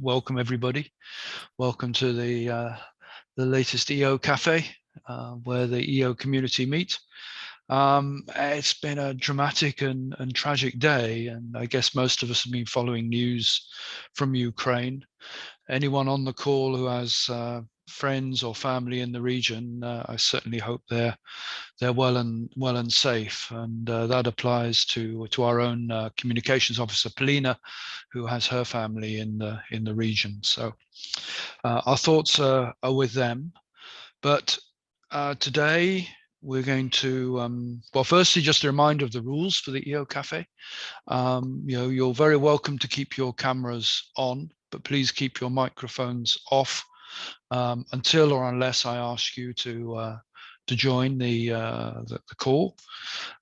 welcome everybody. Welcome to the latest EOcafe, where the EO community meet. It's been a dramatic and tragic day, and I guess most of us have been following news from Ukraine. Anyone on the call who has friends or family in the region, I certainly hope they're well and safe, and that applies to our own communications officer Polina, who has her family in the region. So our thoughts are with them. But today we're going to well, firstly, just a reminder of the rules for the EOcafe. You're very welcome to keep your cameras on, but please keep your microphones off until or unless I ask you to join the call.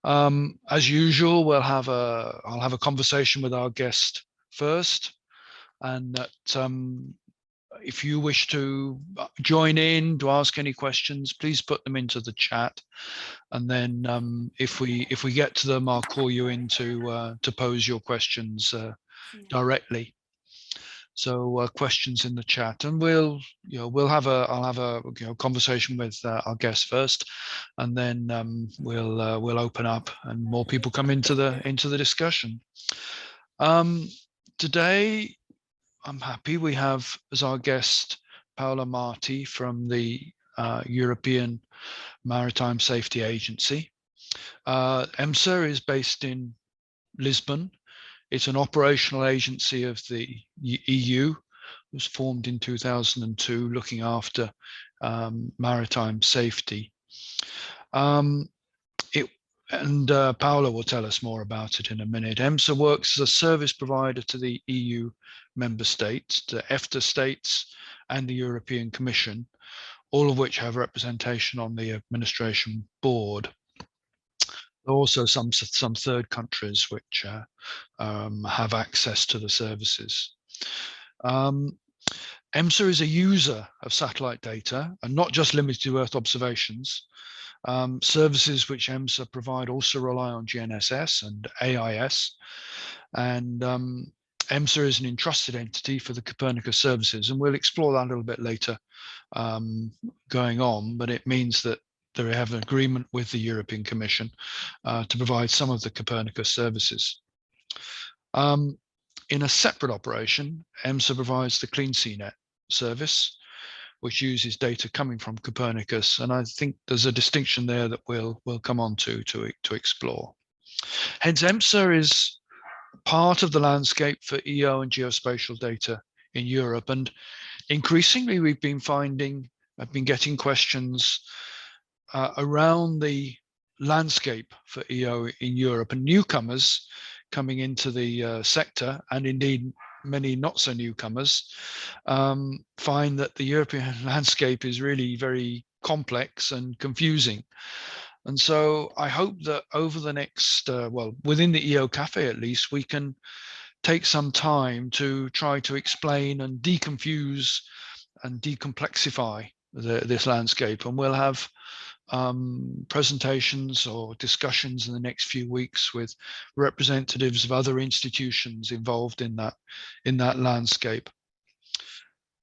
As usual, I'll have a conversation with our guest first, and that if you wish to join in to ask any questions, please put them into the chat, and then if we get to them, I'll call you in to pose your questions directly. So questions in the chat, and I'll have a conversation with our guest first, and then we'll open up and more people come into the discussion. Today, I'm happy we have as our guest Paola Marti from the European Maritime Safety Agency. Emsa is based in Lisbon. It's an operational agency of the EU. It was formed in 2002, looking after maritime safety. Paola will tell us more about it in a minute. Emsa works as a service provider to the EU member states, to EFTA states, and the European Commission, all of which have representation on the administration board. There are also some third countries which have access to the services. Emsa is a user of satellite data, and not just limited to Earth observations. Services which Emsa provide also rely on GNSS and AIS, and Emsa is an entrusted entity for the Copernicus services, and we'll explore that a little bit later going on, but it means that they have an agreement with the European Commission to provide some of the Copernicus services. In a separate operation, Emsa provides the CleanSeaNet service, which uses data coming from Copernicus, and I think there's a distinction there that we'll come on to explore. Hence, Emsa is part of the landscape for EO and geospatial data in Europe, and increasingly I've been getting questions around the landscape for EO in Europe, and newcomers coming into the sector, and indeed many not so newcomers, find that the European landscape is really very complex and confusing. And so I hope that over the next, within the EOcafe at least, we can take some time to try to explain and deconfuse and decomplexify this landscape. And we'll have presentations or discussions in the next few weeks with representatives of other institutions involved in that landscape.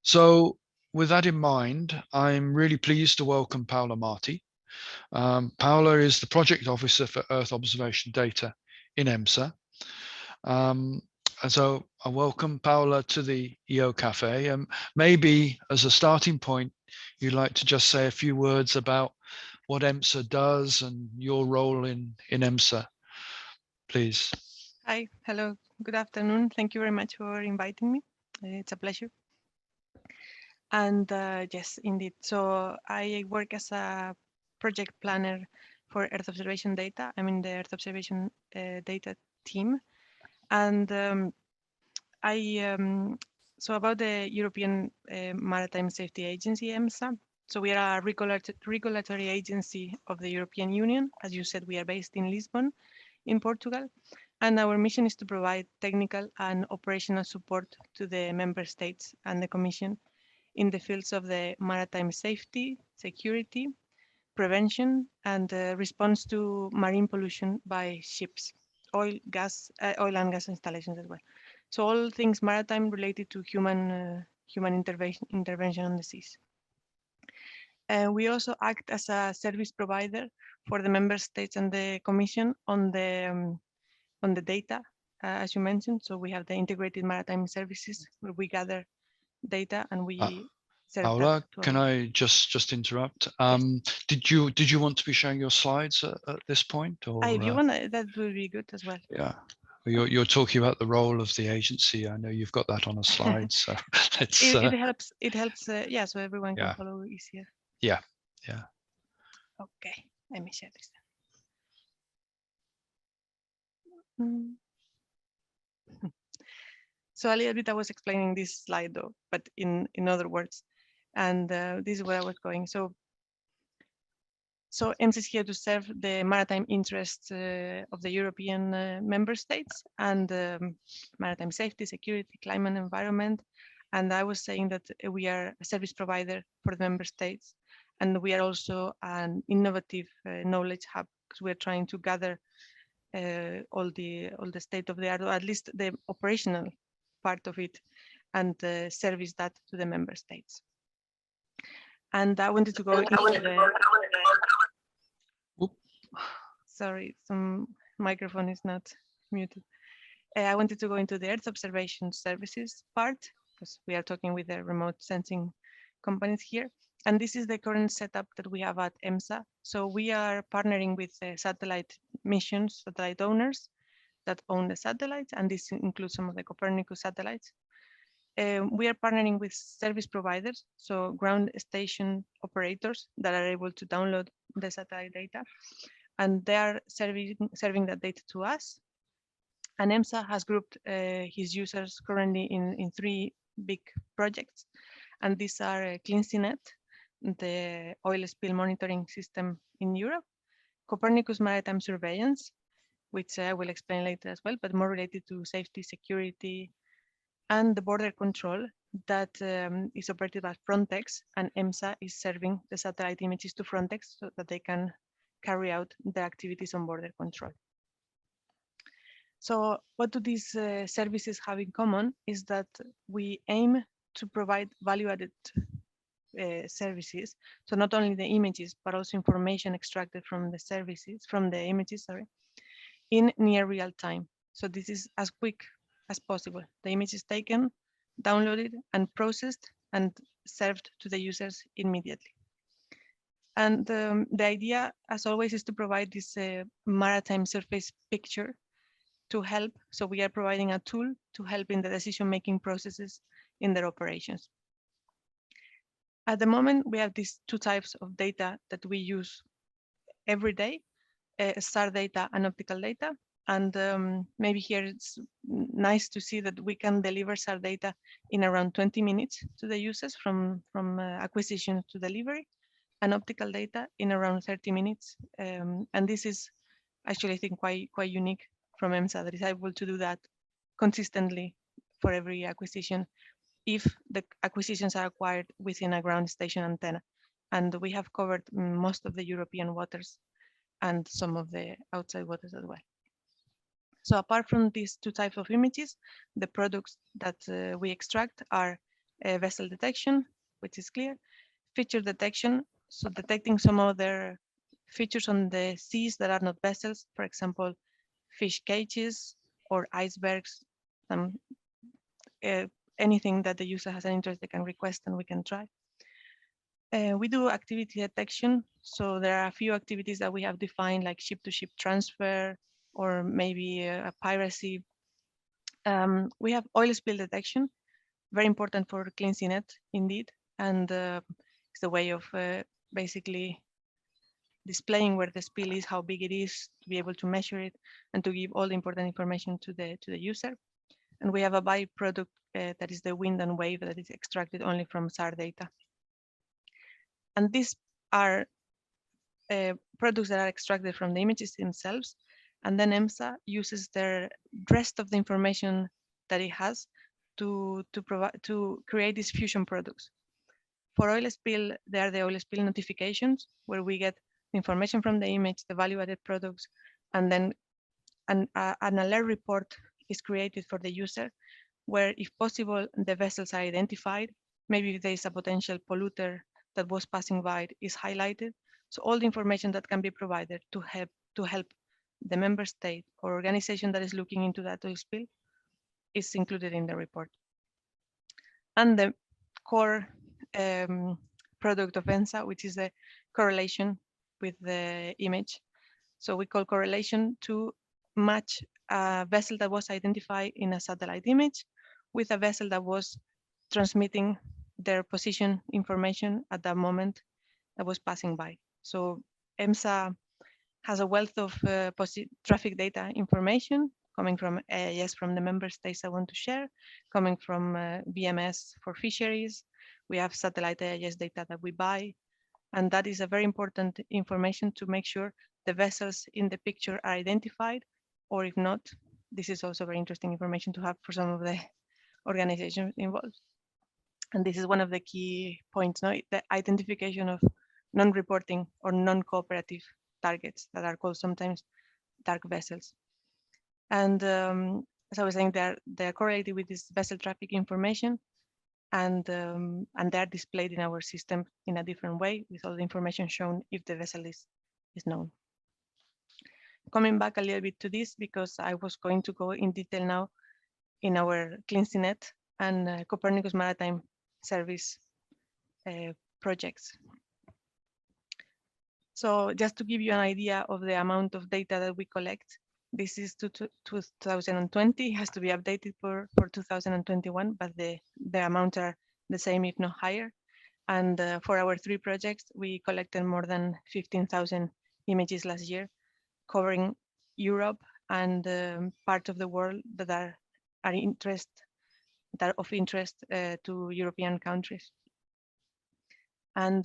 So with that in mind, I'm really pleased to welcome Paola Marti. Paola is the project officer for Earth observation data in Emsa. And so I welcome Paola to the EOcafe. Maybe as a starting point, you'd like to just say a few words about what Emsa does and your role in Emsa, please. Hi, hello, good afternoon. Thank you very much for inviting me. It's a pleasure. And yes, indeed. So I work as a project planner for Earth observation data. I'm in the Earth observation data team. And so about the European Maritime Safety Agency, Emsa. So we are a regulatory agency of the European Union. As you said, we are based in Lisbon, in Portugal. And our mission is to provide technical and operational support to the member states and the Commission in the fields of the maritime safety, security, prevention, and response to marine pollution by ships, oil and gas installations as well. So all things maritime related to human intervention on the seas. We also act as a service provider for the member states and the Commission on the data, as you mentioned. So we have the integrated maritime services where we gather data and we serve Paola, that to can our... I just interrupt? Yes. Did you want to be showing your slides at this point, or If you want, that would be good as well. yeah? You're talking about the role of the agency. I know you've got that on a slide, so let's. It helps. It helps. Yeah, so everyone can Yeah. follow easier. Yeah. Okay, let me share this. Mm. So a little bit I was explaining this slide though, but in other words, and this is where I was going. So Emsa is here to serve the maritime interests of the European member states and maritime safety, security, climate, environment. And I was saying that we are a service provider for the member states, and we are also an innovative knowledge hub because we're trying to gather all the state of the art, or at least the operational part of it, and service that to the member states. And I wanted to go into the... Sorry, some microphone is not muted. I wanted to go into the Earth observation services part because we are talking with the remote sensing companies here. And this is the current setup that we have at Emsa. So we are partnering with satellite missions, satellite owners that own the satellites, and this includes some of the Copernicus satellites. We are partnering with service providers, so ground station operators that are able to download the satellite data, and they are serving that data to us. And Emsa has grouped his users currently in 3 big projects, and these are CleanSeaNet, the oil spill monitoring system in Europe, Copernicus Maritime Surveillance, which I will explain later as well, but more related to safety, security, and the border control that is operated by Frontex, and Emsa is serving the satellite images to Frontex so that they can carry out the activities on border control. So what do these services have in common is that we aim to provide value-added services. So not only the images, but also information extracted from the services, from the images, sorry, in near real time. So this is as quick as possible. The image is taken, downloaded, and processed, and served to the users immediately. And the idea, as always, is to provide this maritime surface picture to help. So we are providing a tool to help in the decision-making processes in their operations. At the moment, we have these 2 types of data that we use every day, SAR data and optical data. And maybe here it's nice to see that we can deliver SAR data in around 20 minutes to the users from acquisition to delivery, and optical data in around 30 minutes. And this is actually, I think, quite unique from Emsa, that is able to do that consistently for every acquisition if the acquisitions are acquired within a ground station antenna. And we have covered most of the European waters and some of the outside waters as well. So apart from these 2 types of images, the products that we extract are vessel detection, which is clear, feature detection, so detecting some other features on the seas that are not vessels, for example, fish cages or icebergs, anything that the user has an interest, they can request and we can try. We do activity detection. So there are a few activities that we have defined, like ship-to-ship transfer or maybe a piracy. We have oil spill detection, very important for CleanSeaNet indeed. And it's a way of basically displaying where the spill is, how big it is, to be able to measure it and to give all the important information to the user. And we have a byproduct that is the wind and wave that is extracted only from SAR data. And these are products that are extracted from the images themselves. And then Emsa uses the rest of the information that it has to create these fusion products. For oil spill, there are the oil spill notifications, where we get information from the image, the value-added products, and then an alert report is created for the user where, if possible, the vessels are identified. Maybe if there is a potential polluter that was passing by is highlighted. So all the information that can be provided to help the member state or organization that is looking into that oil spill is included in the report. And the core product of Emsa, which is the correlation with the image. So we call correlation to match a vessel that was identified in a satellite image with a vessel that was transmitting their position information at that moment that was passing by. So Emsa has a wealth of traffic data information coming from AIS from the member states I want to share, coming from VMS for fisheries. We have satellite AIS data that we buy, and that is a very important information to make sure the vessels in the picture are identified, or if not, this is also very interesting information to have for some of the organizations involved. And this is one of the key points, no? The identification of non-reporting or non-cooperative targets that are called sometimes dark vessels. And as I was saying, they're correlated with this vessel traffic information, and they're displayed in our system in a different way with all the information shown if the vessel is known. Coming back a little bit to this, because I was going to go in detail now in our CleanSeaNet and Copernicus Maritime Service projects. So just to give you an idea of the amount of data that we collect, this is to 2020, has to be updated for 2021, but the amounts are the same, if not higher. And for our 3 projects, we collected more than 15,000 images last year, covering Europe and part of the world that are of interest to European countries. And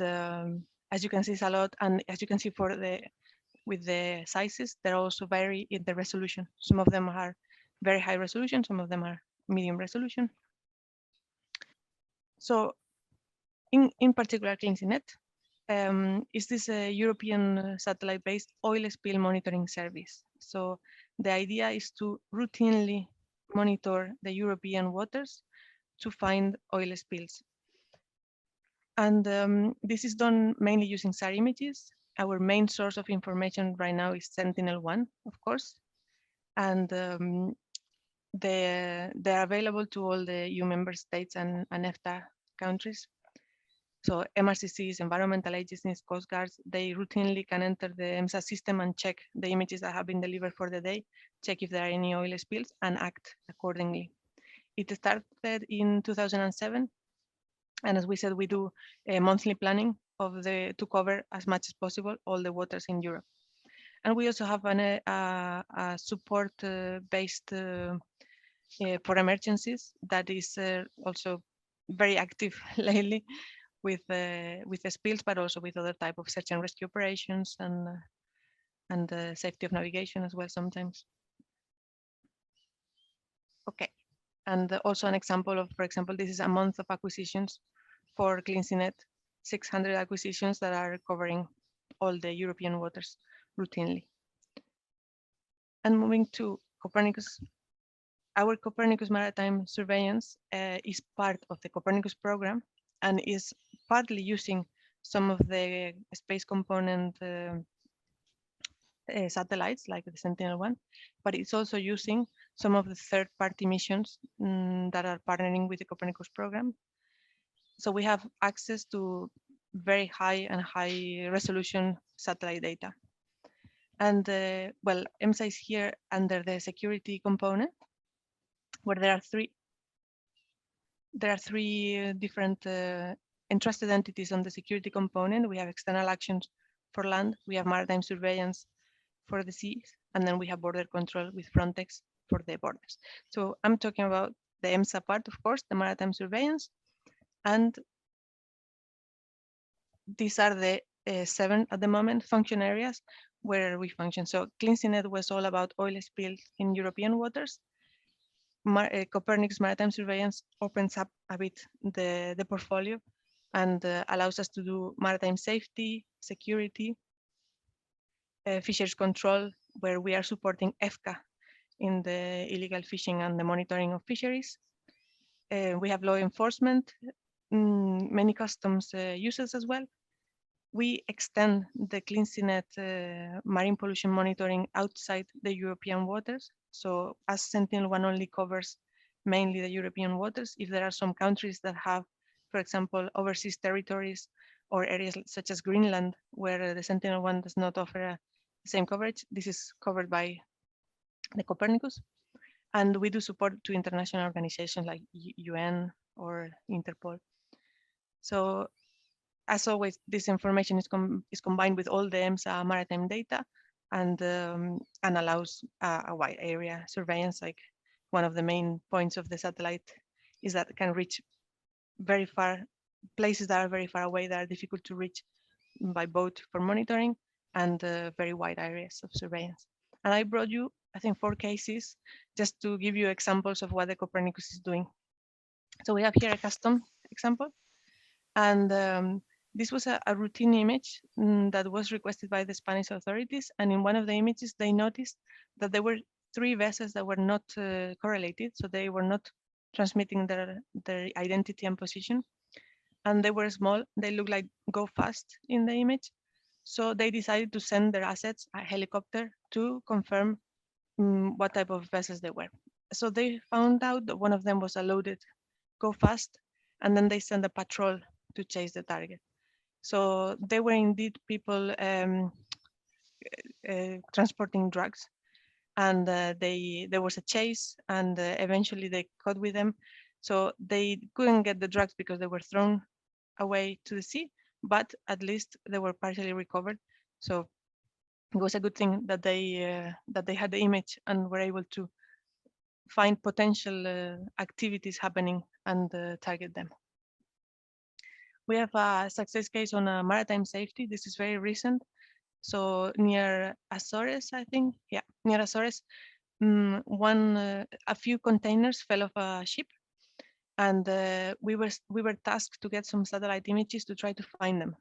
as you can see, it's a lot. And as you can see, with the sizes, they also vary in the resolution. Some of them are very high resolution, some of them are medium resolution. So in particular, CleanSeaNet is this a European satellite-based oil spill monitoring service. So the idea is to routinely monitor the European waters to find oil spills. And this is done mainly using SAR images. Our main source of information right now is Sentinel-1, of course. And they're available to all the EU member states and EFTA countries. So MRCCs, environmental agencies, coast guards, they routinely can enter the Emsa system and check the images that have been delivered for the day, check if there are any oil spills, and act accordingly. It started in 2007. And as we said, we do a monthly planning to cover as much as possible all the waters in Europe. And we also have a support based for emergencies that is also very active lately with the spills, but also with other type of search and rescue operations and safety of navigation as well sometimes. Okay, and also an example of, for example, this is a month of acquisitions for CleanSeaNet, 600 acquisitions that are covering all the European waters routinely. And moving to Copernicus, our Copernicus Maritime Surveillance is part of the Copernicus program and is partly using some of the space component satellites like the Sentinel-1, but it's also using some of the third-party missions that are partnering with the Copernicus program. So we have access to very high resolution satellite data. And well, Emsa is here under the security component, where there are three different entrusted entities on the security component. We have external actions for land, we have maritime surveillance for the seas, and then we have border control with Frontex for the borders. So I'm talking about the Emsa part, of course, the maritime surveillance, and these are the 7 at the moment function areas where we function. So CleanSeaNet was all about oil spills in European waters. Copernicus Maritime Surveillance opens up a bit the portfolio and allows us to do maritime safety, security, fisheries control, where we are supporting EFCA in the illegal fishing and the monitoring of fisheries. We have law enforcement, many customs users as well. We extend the CleanSeaNet marine pollution monitoring outside the European waters. So as Sentinel-1 only covers mainly the European waters, if there are some countries that have, for example, overseas territories or areas such as Greenland, where the Sentinel-1 does not offer the same coverage, this is covered by the Copernicus. And we do support to international organizations like UN or Interpol. So as always, this information is combined with all the Emsa maritime data and allows a wide area surveillance. Like one of the main points of the satellite is that it can reach very far, places that are very far away that are difficult to reach by boat for monitoring, and very wide areas of surveillance. And I brought you, I think, 4 cases just to give you examples of what the Copernicus is doing. So we have here a custom example, and this was a routine image that was requested by the Spanish authorities. And in one of the images, they noticed that there were 3 vessels that were not correlated. So they were not transmitting their identity and position. And they were small. They looked like go fast in the image. So they decided to send their assets, a helicopter, to confirm what type of vessels they were. So they found out that one of them was a loaded go fast, and then they sent a patrol to chase the target. So they were indeed people transporting drugs, and there was a chase, and eventually they caught with them. So they couldn't get the drugs because they were thrown away to the sea, but at least they were partially recovered. So it was a good thing that they had the image and were able to find potential activities happening and target them. We have a success case on maritime safety. This is very recent. So near Azores, I think, yeah, near Azores, a few containers fell off a ship, and we were tasked to get some satellite images to try to find them.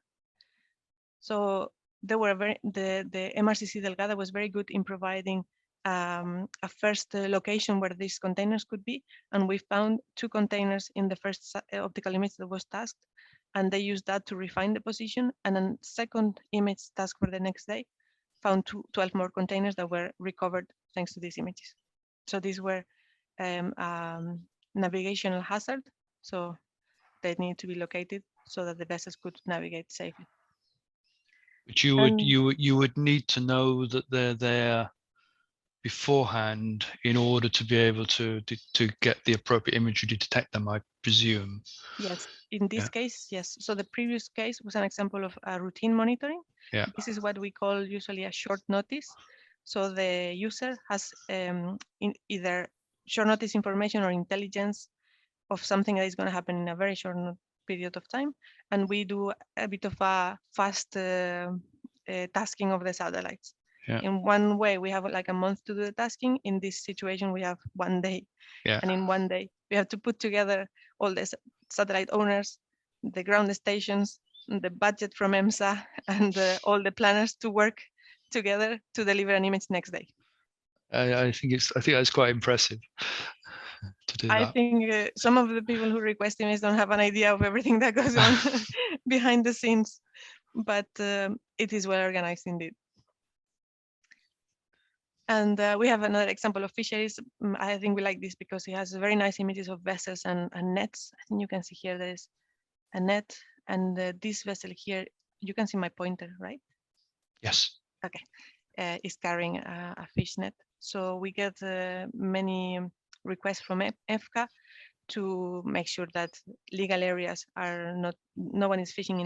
So they were the MRCC Delgada was very good in providing a first location where these containers could be, and we found 2 containers in the first optical image that was tasked, and they used that to refine the position. And then second image task for the next day found 12 more containers that were recovered thanks to these images. So these were navigational hazard, so they need to be located so that the vessels could navigate safely. But you would need to know that they're there beforehand in order to be able to get the appropriate imagery to detect them, I presume. Yes, in this case, yes. So the previous case was an example of a routine monitoring. Yeah. This is what we call usually a short notice. So the user has either short notice information or intelligence of something that is going to happen in a very short period of time. And we do a bit of a fast tasking of the satellites. Yeah. In one way, we have like a month to do the tasking. In this situation, we have 1 day. Yeah. And in 1 day, we have to put together all the satellite owners, the ground stations, the budget from Emsa, and all the planners to work together to deliver an image next day. I think that's quite impressive to do that. I think some of the people who request images don't have an idea of everything that goes on behind the scenes, but it is well organized indeed. And we have another example of fisheries. I think we like this because it has very nice images of vessels and nets. I think you can see here there is a net, and this vessel here, you can see my pointer, right? Yes. Okay, is carrying a fish net. So we get many requests from EFCA to make sure that legal areas are not, no one is fishing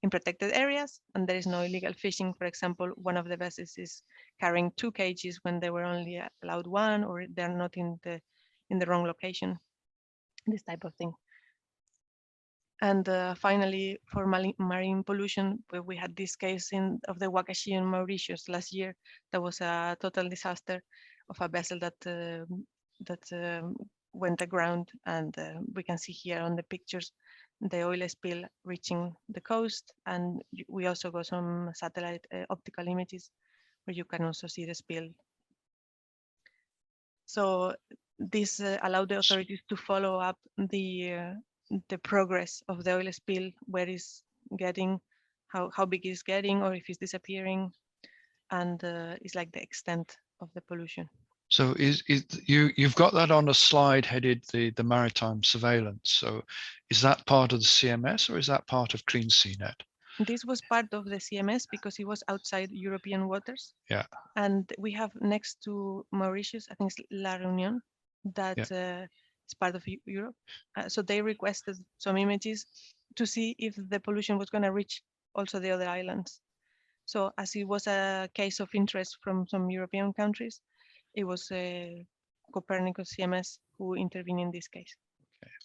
in protected areas, and there is no illegal fishing. For example, one of the vessels is carrying 2 cages when they were only allowed 1, or they're not in the wrong location, this type of thing. And finally, for marine pollution, we had this case of the Wakashi in Mauritius last year. That was a total disaster of a vessel that went aground, and we can see here on the pictures the oil spill reaching the coast, and we also got some satellite optical images where you can also see the spill. So this allowed the authorities to follow up the progress of the oil spill, where it's getting, how big it's getting, or if it's disappearing, and it's like the extent of the pollution. So you've got that on a slide headed the maritime surveillance. So is that part of the CMS or is that part of CleanSeaNet? This was part of the CMS because it was outside European waters. Yeah. And we have next to Mauritius, I think it's La Reunion, that is part of Europe. So they requested some images to see if the pollution was going to reach also the other islands. So as it was a case of interest from some European countries, it was Copernicus CMS who intervened in this case.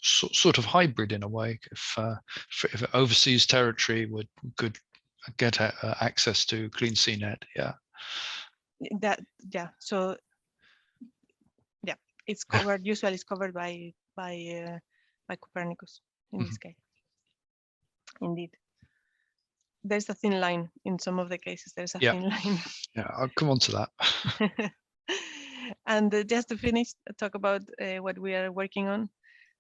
Sort of hybrid in a way. If overseas territory could get access to CleanSeaNet, So it's covered. Usually, it's covered by Copernicus in this case. Indeed, there's a thin line in some of the cases. There's a thin line. Yeah, I'll come on to that. And just to finish, talk about what we are working on.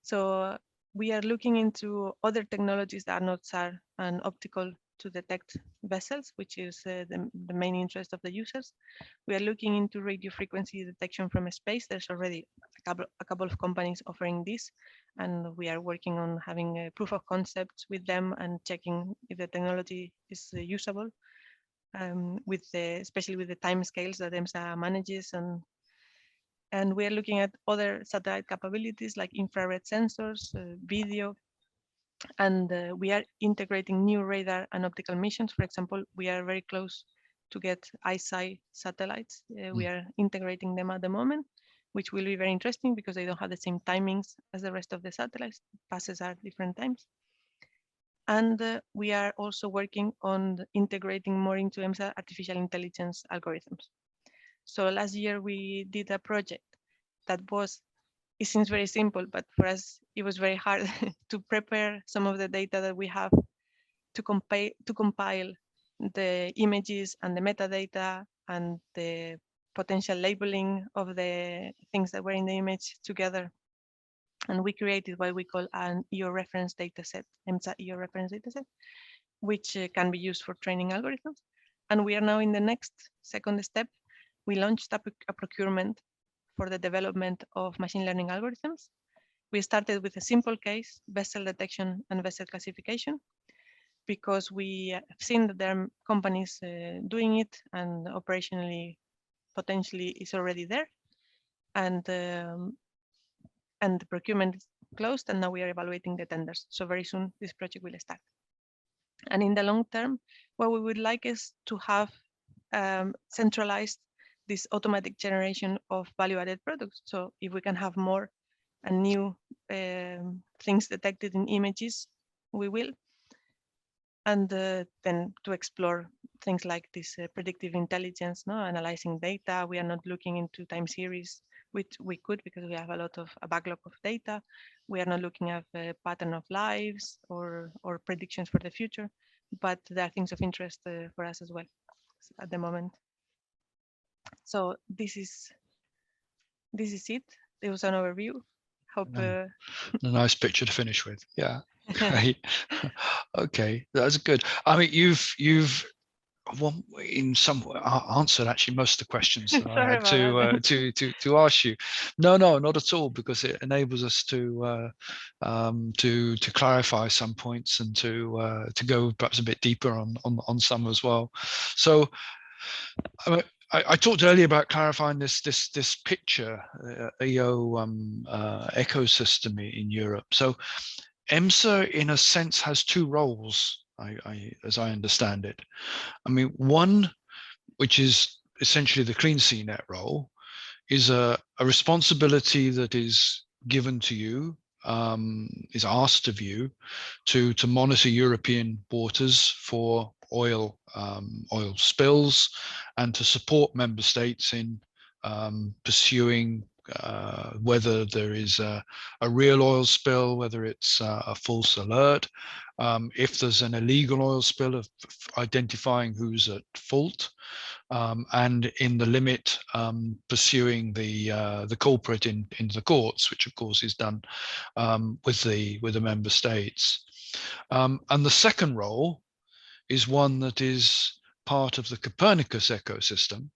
So we are looking into other technologies that are not SAR and optical to detect vessels, which is the main interest of the users. We are looking into radio frequency detection from space. There's already a couple of companies offering this, and we are working on having a proof of concepts with them and checking if the technology is usable, especially with the time scales that Emsa manages. And we are looking at other satellite capabilities like infrared sensors, video, and we are integrating new radar and optical missions. For example, we are very close to get ICEYE satellites. We are integrating them at the moment, which will be very interesting because they don't have the same timings as the rest of the satellites. Passes are different times. And we are also working on integrating more into EMSA artificial intelligence algorithms. So last year we did a project that it seems very simple, but for us it was very hard to prepare some of the data that we have to compile the images and the metadata and the potential labeling of the things that were in the image together. And we created what we call an EO reference dataset, EMSA EO reference dataset, which can be used for training algorithms. And we are now in the second step. We launched a procurement for the development of machine learning algorithms. We started with a simple case, vessel detection and vessel classification, because we have seen that there are companies doing it and operationally, potentially is already there. And the procurement is closed, and now we are evaluating the tenders. So very soon this project will start. And in the long term, what we would like is to have centralized this automatic generation of value-added products. So if we can have more and new things detected in images, we will. And then to explore things like this predictive intelligence, analyzing data. We are not looking into time series, which we could because we have a backlog of data. We are not looking at a pattern of lives or predictions for the future, but there are things of interest for us as well at the moment. So this is it. It was an overview. Hope a nice picture to finish with. Yeah. Okay, that's good. I mean, you've in some way answered actually most of the questions that I had to ask you. No, not at all, because it enables us to clarify some points and to go perhaps a bit deeper on some as well. So I talked earlier about clarifying this picture EO ecosystem in Europe. So EMSA, in a sense, has two roles, as I understand it. I mean, one, which is essentially the CleanSeaNet role, is a responsibility that is given to you, is asked of you to monitor European waters for oil spills and to support member states in pursuing whether there is a real oil spill, whether it's a false alert, if there's an illegal oil spill, of identifying who's at fault, and in the limit, pursuing the culprit into the courts, which of course is done with the member states. And the second role is one that is part of the Copernicus ecosystem,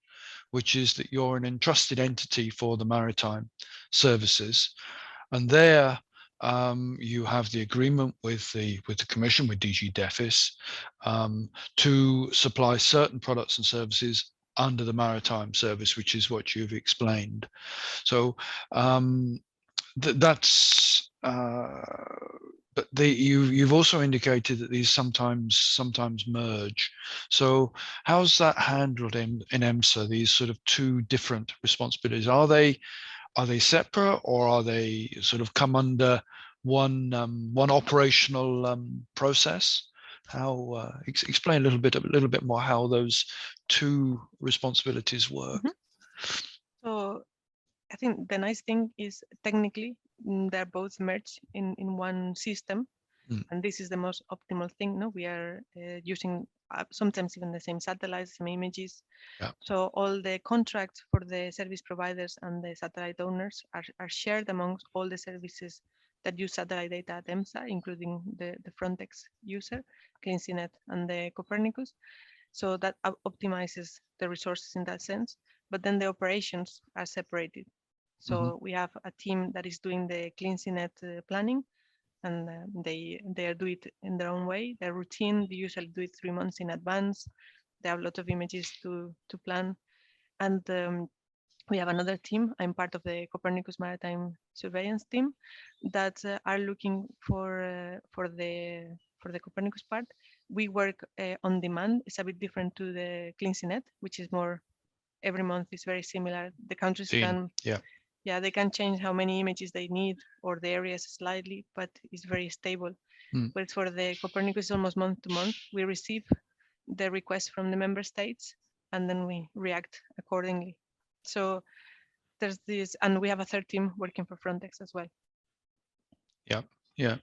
which is that you're an entrusted entity for the maritime services, and there you have the agreement with the Commission, with DG DEFIS, to supply certain products and services under the maritime service, which is what you've explained. So that's. But you've also indicated that these sometimes merge. So how's that handled in EMSA? These sort of two different responsibilities, are they separate, or are they sort of come under one operational process? How explain a little bit more how those two responsibilities work. So I think the nice thing is technically they're both merged in one system, and this is the most optimal thing. No, we are using sometimes even the same satellites, same images. Yeah. So all the contracts for the service providers and the satellite owners are shared amongst all the services that use satellite data at EMSA, including the Frontex user, CleanSeaNet, and the Copernicus. So that optimizes the resources in that sense. But then the operations are separated. So we have a team that is doing the CleanSeaNet planning, and they do it in their own way. Their routine, they usually do it 3 months in advance. They have a lot of images to plan. And we have another team. I'm part of the Copernicus Maritime Surveillance team that are looking for the Copernicus part. We work on demand. It's a bit different to the CleanSeaNet, which is more every month is very similar. The countries can they can change how many images they need or the areas slightly, but it's very stable. But for the Copernicus, almost month to month, we receive the request from the member states and then we react accordingly. So there's this, and we have a third team working for Frontex as well. Yeah.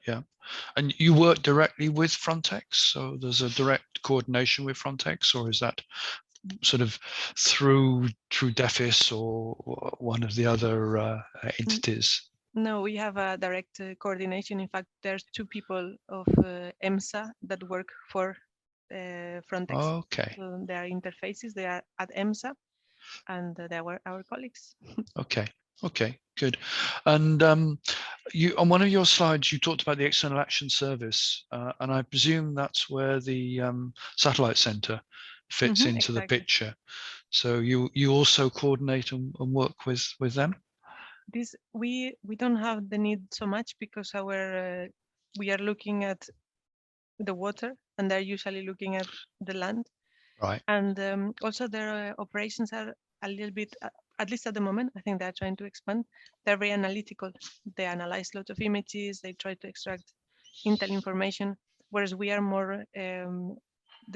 And you work directly with Frontex, so there's a direct coordination with Frontex, or is that sort of through DEFIS or one of the other entities? No, we have a direct coordination. In fact, there's 2 people of EMSA that work for Frontex. Okay. So there are interfaces. They are at EMSA, and they were our colleagues. Okay, good. And you, on one of your slides, you talked about the External Action Service, and I presume that's where the satellite center fits into the picture. So you also coordinate and work with them? This we don't have the need so much because our we are looking at the water and they're usually looking at the land. Right. And also their operations are a little bit, at least at the moment, I think they're trying to expand. They're very analytical. They analyze lots of images. They try to extract intel information, whereas we are more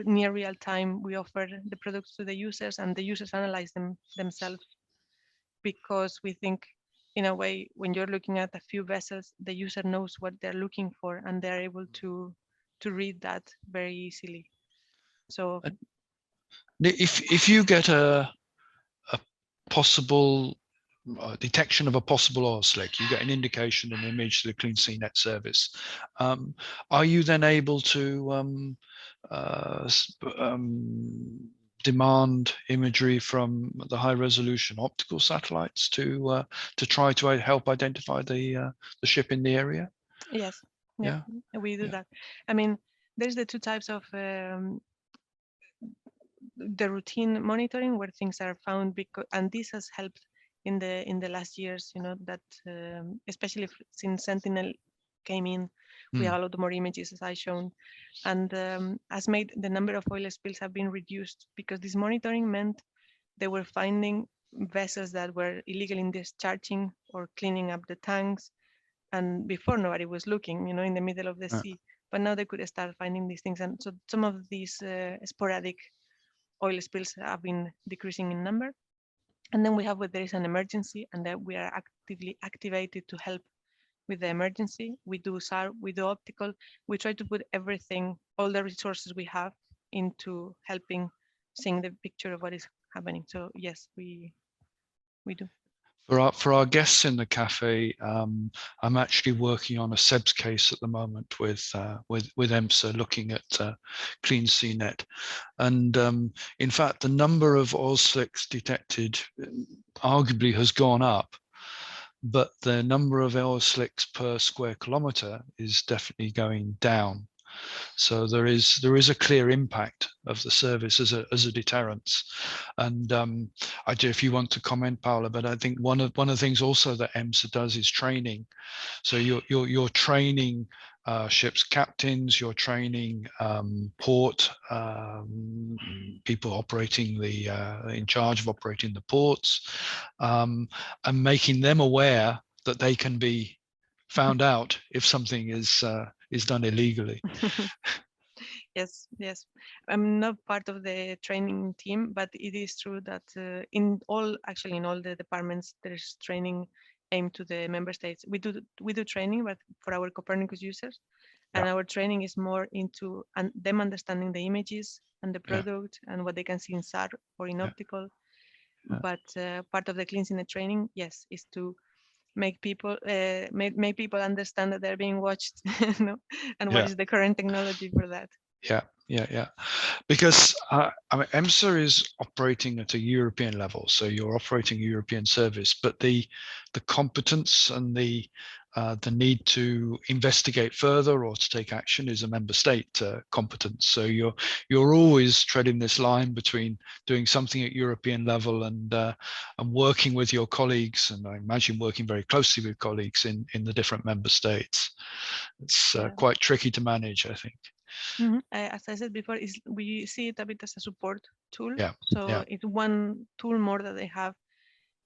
near real time. We offer the products to the users and the users analyze them themselves, because we think in a way, when you're looking at a few vessels, the user knows what they're looking for and they're able to read that very easily. So if you get a possible detection of a possible oil slick, you get an indication, an image to the CleanSeaNet service. Are you then able to demand imagery from the high resolution optical satellites to try to help identify the ship in the area? Yes, yeah. We do that. I mean, there's the 2 types of the routine monitoring where things are found, because and this has helped in the last years, you know, that especially since Sentinel came in, we have a lot more images, as I shown, and has made the number of oil spills have been reduced, because this monitoring meant they were finding vessels that were illegal in discharging or cleaning up the tanks, and before nobody was looking, you know, in the middle of the sea. But now they could start finding these things, and so some of these sporadic oil spills have been decreasing in number. And then we have when there is an emergency and that we are actively activated to help with the emergency. We do SAR, we do optical. We try to put everything, all the resources we have, into helping seeing the picture of what is happening. So yes, we do. For our guests in the cafe, I'm actually working on a SEBS case at the moment with Emsa, looking at CleanSeaNet, and in fact, the number of oil slicks detected arguably has gone up, but the number of oil slicks per square kilometer is definitely going down. So there is a clear impact of the service as a deterrence. And I do, if you want to comment, Paula, but I think one of the things also that EMSA does is training. So you're training ships captains, you're training port people operating in charge of operating the ports, and making them aware that they can be found out if something is done illegally. Yes. I'm not part of the training team, but it is true that in all the departments, there's training aimed to the member states. We do training, but for our Copernicus users, and our training is more into them understanding the images and the product and what they can see in SAR or in optical. But part of the CleanSeaNet training, yes, is to make people make people understand that they're being watched, and what is the current technology for that. Yeah. Because I mean, EMSA is operating at a European level, so you're operating a European service, but the competence and the need to investigate further or to take action is a member state competence. So you're always treading this line between doing something at European level and working with your colleagues, and I imagine working very closely with colleagues in the different member states. It's quite tricky to manage, I think. As I said before, we see it a bit as a support tool. Yeah. So it's one tool more that they have.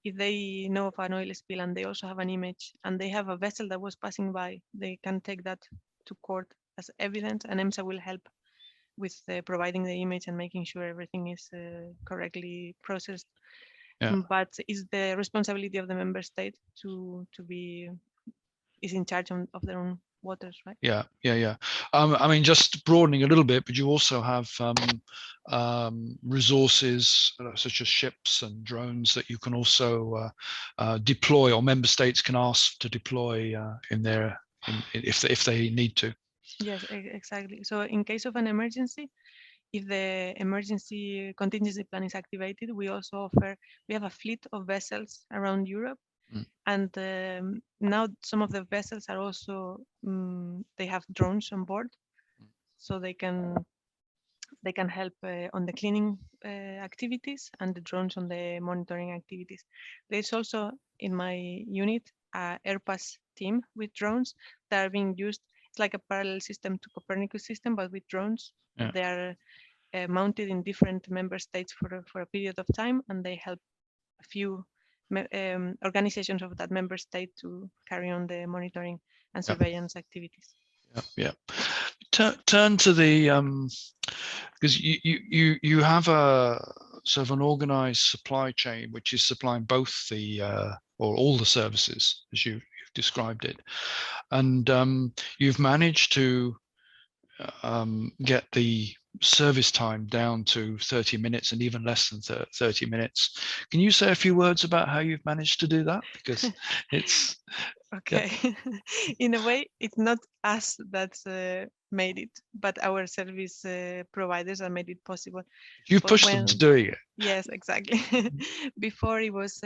If they know of an oil spill and they also have an image and they have a vessel that was passing by, they can take that to court as evidence, and EMSA will help with providing the image and making sure everything is correctly processed. But it's the responsibility of the member state is in charge of their own waters, right? Yeah. I mean, just broadening a little bit, but you also have resources such as ships and drones that you can also deploy, or member states can ask to deploy if they need to. Yes, exactly. So in case of an emergency, if the emergency contingency plan is activated, we have a fleet of vessels around Europe. And now some of the vessels are also they have drones on board, so they can help on the cleaning activities, and the drones on the monitoring activities. There's also in my unit a AirPass team with drones that are being used. It's like a parallel system to Copernicus system, but with drones. They are mounted in different member states for a period of time, and they help a few organizations of that member state to carry on the monitoring and surveillance activities. Yeah. Turn to the because you have a sort of an organized supply chain which is supplying both the or all the services as you've described it, and you've managed to get the service time down to 30 minutes and even less than 30 minutes. Can you say a few words about how you've managed to do that? Because it's okay. In a way, it's not us that's made it, but our service providers have made it possible. You've pushed them to doing it. Yes, exactly. Before it was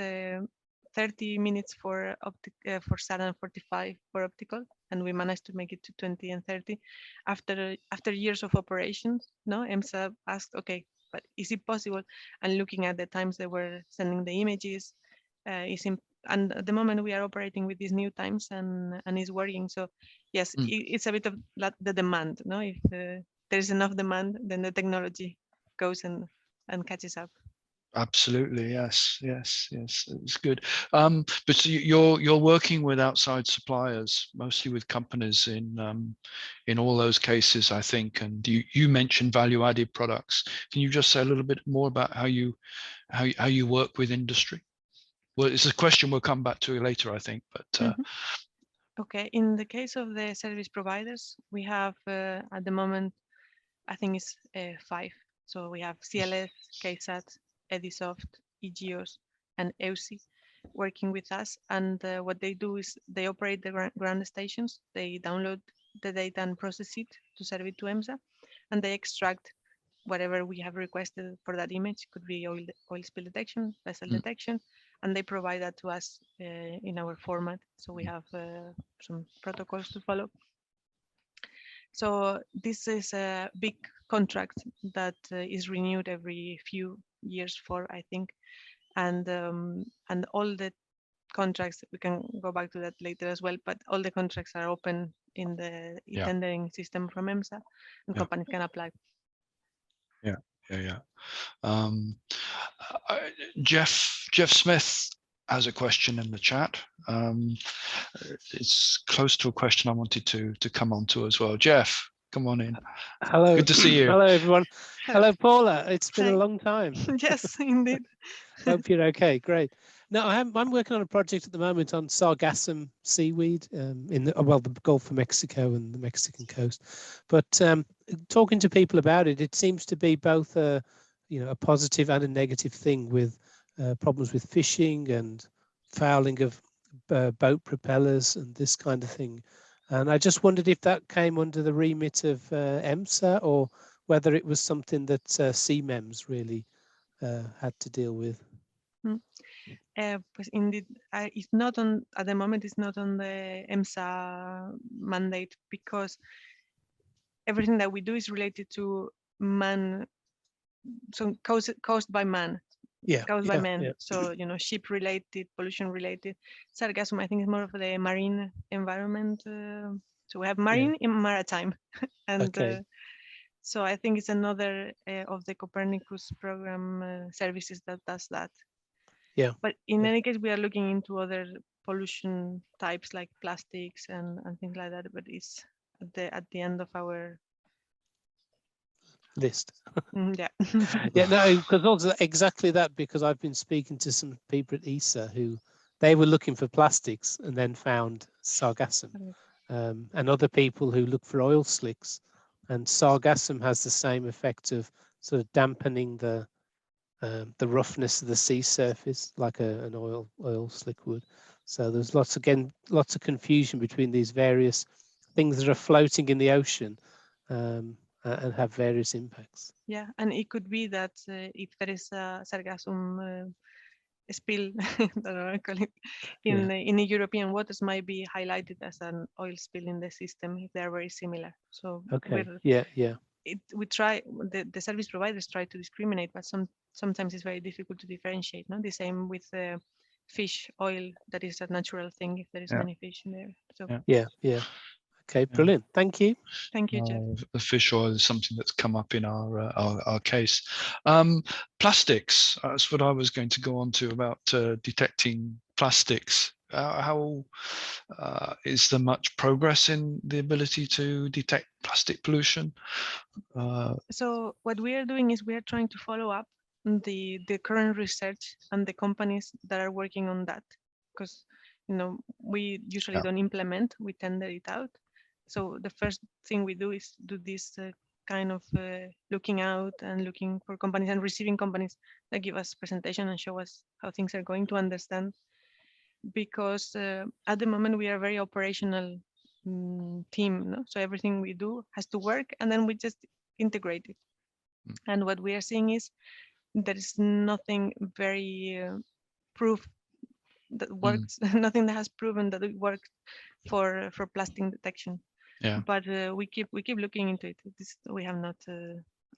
30 minutes for SAR and 45 for optical, and we managed to make it to 20 and 30 after years of operations. No, EMSA asked, okay, but is it possible? And looking at the times they were sending the images, and at the moment we are operating with these new times, and it's working. So yes, it's a bit of the demand. No, if there's enough demand, then the technology goes and catches up. Absolutely, yes, it's good. But so you're working with outside suppliers, mostly with companies in all those cases, I think. And you mentioned value-added products. Can you just say a little bit more about how you work with industry? Well, it's a question we'll come back to later, I think. But Okay, in the case of the service providers, we have at the moment, I think it's 5. So we have CLS, KSAT, Edisoft, EGEOS, and EUSI working with us. And what they do is they operate the ground stations. They download the data and process it to serve it to EMSA, and they extract whatever we have requested for that image. Could be oil spill detection, vessel detection, and they provide that to us in our format. So we have some protocols to follow. So this is a big contract that is renewed every few years for, I think, and all the contracts, we can go back to that later as well, but all the contracts are open in the e-tendering system from EMSA, and companies can apply. Jeff Smith has a question in the chat. It's close to a question I wanted to come on to as well. Jeff, come on in. Hello. Good to see you. Hello, everyone. Hello, Paula. It's been a long time. Yes, indeed. Hope you're okay. Great. No, I'm working on a project at the moment on sargassum seaweed in the Gulf of Mexico and the Mexican coast. But talking to people about it, it seems to be both a positive and a negative thing, with problems with fishing and fouling of boat propellers and this kind of thing. And I just wondered if that came under the remit of EMSA, or whether it was something that CMEMS really had to deal with. Pues indeed, it's not on at the moment. It's not on the EMSA mandate, because everything that we do is related to man, so caused by man. Caused by men. So ship related, pollution related. Sargassum, I think, is more of the marine environment. So we have marine and maritime, and so I think it's another of the Copernicus program services that does that. But in any case, we are looking into other pollution types like plastics and things like that. But it's at the end of our list. No, because also exactly that, because I've been speaking to some people at ESA who they were looking for plastics and then found sargassum, and other people who look for oil slicks, and sargassum has the same effect of sort of dampening the roughness of the sea surface, like an oil slick would. So there's lots of confusion between these various things that are floating in the ocean and have various impacts. Yeah, and it could be that if there is a sargassum spill, in the European waters, might be highlighted as an oil spill in the system if they are very similar. So we try, the service providers try to discriminate, but sometimes it's very difficult to differentiate. No, the same with fish oil, that is a natural thing if there is many fish in there. So okay, brilliant. Thank you. Thank you, Jeff. The fish oil is something that's come up in our case. Plastics, that's what I was going to go on to, about detecting plastics. How is there much progress in the ability to detect plastic pollution? So what we are doing is we are trying to follow up the current research and the companies that are working on that, because we usually don't implement, we tender it out. So the first thing we do is do this kind of looking out and looking for companies and receiving companies that give us presentation and show us how things are going, to understand, because at the moment we are a very operational team, no? So everything we do has to work, and then we just integrate it. And what we are seeing is there is nothing very proof that works, nothing that has proven that it works for plastic detection. But we keep looking into it. We have not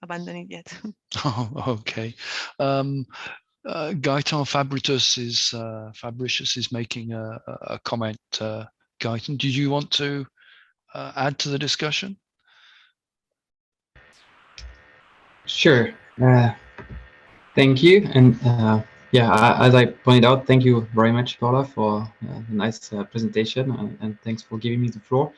abandoned it yet. Oh, okay. Gaetan Fabricius is making a comment. Gaetan, did you want to add to the discussion? Sure. Thank you. And as I pointed out, thank you very much, Paula, for the nice presentation, and thanks for giving me the floor.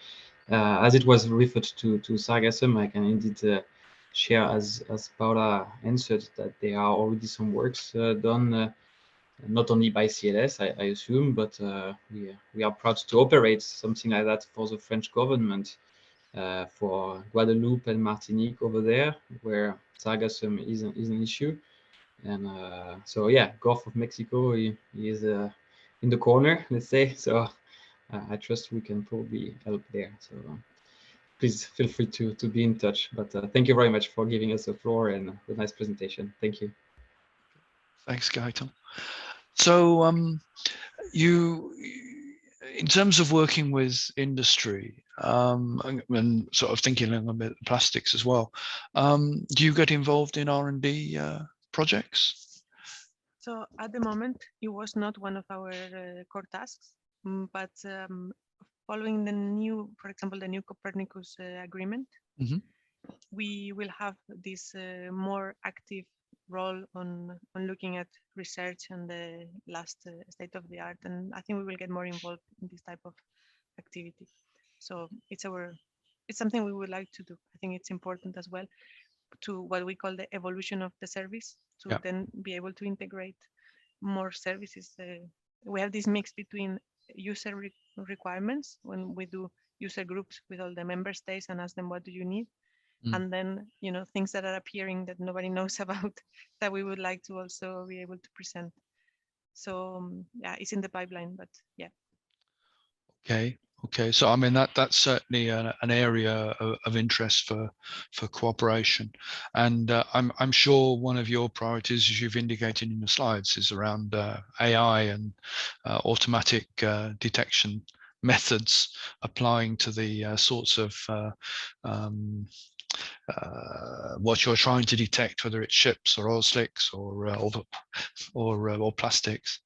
As it was referred to sargassum, I can indeed share, as Paula answered, that there are already some works done not only by CLS, I assume, but we are proud to operate something like that for the French government, for Guadeloupe and Martinique over there, where sargassum is an issue. And so yeah, Gulf of Mexico is in the corner, let's say. So I trust we can probably help there. So please feel free to be in touch. But thank you very much for giving us the floor and the nice presentation. Thank you. Thanks, Gaëtan. So you, in terms of working with industry and sort of thinking a little bit of plastics as well, do you get involved in R&D projects? So at the moment, it was not one of our core tasks, but following the new, for example, the new Copernicus agreement, we will have this more active role on looking at research and the last state of the art, and I think we will get more involved in this type of activity. So it's something we would like to do. I think it's important as well to what we call the evolution of the service, to then be able to integrate more services. We have this mix between user requirements when we do user groups with all the member states and ask them, what do you need? And then, things that are appearing that nobody knows about that we would like to also be able to present. So yeah, it's in the pipeline, but yeah. Okay. So I mean that's certainly an area of interest for cooperation, and I'm sure one of your priorities, as you've indicated in the slides, is around AI and automatic detection methods applying to the sorts of what you're trying to detect, whether it's ships or oil slicks or plastics.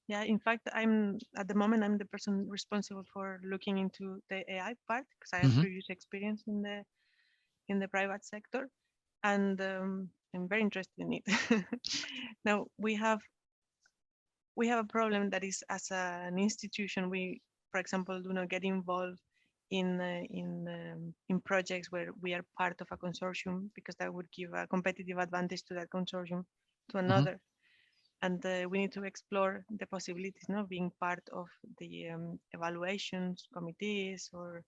Yeah, in fact, at the moment I'm the person responsible for looking into the AI part, because I have previous experience in the private sector, and I'm very interested in it. Now we have a problem that is, as an institution, we, for example, do not get involved in projects where we are part of a consortium, because that would give a competitive advantage to that consortium to another. And we need to explore the possibilities of being part of the evaluations committees or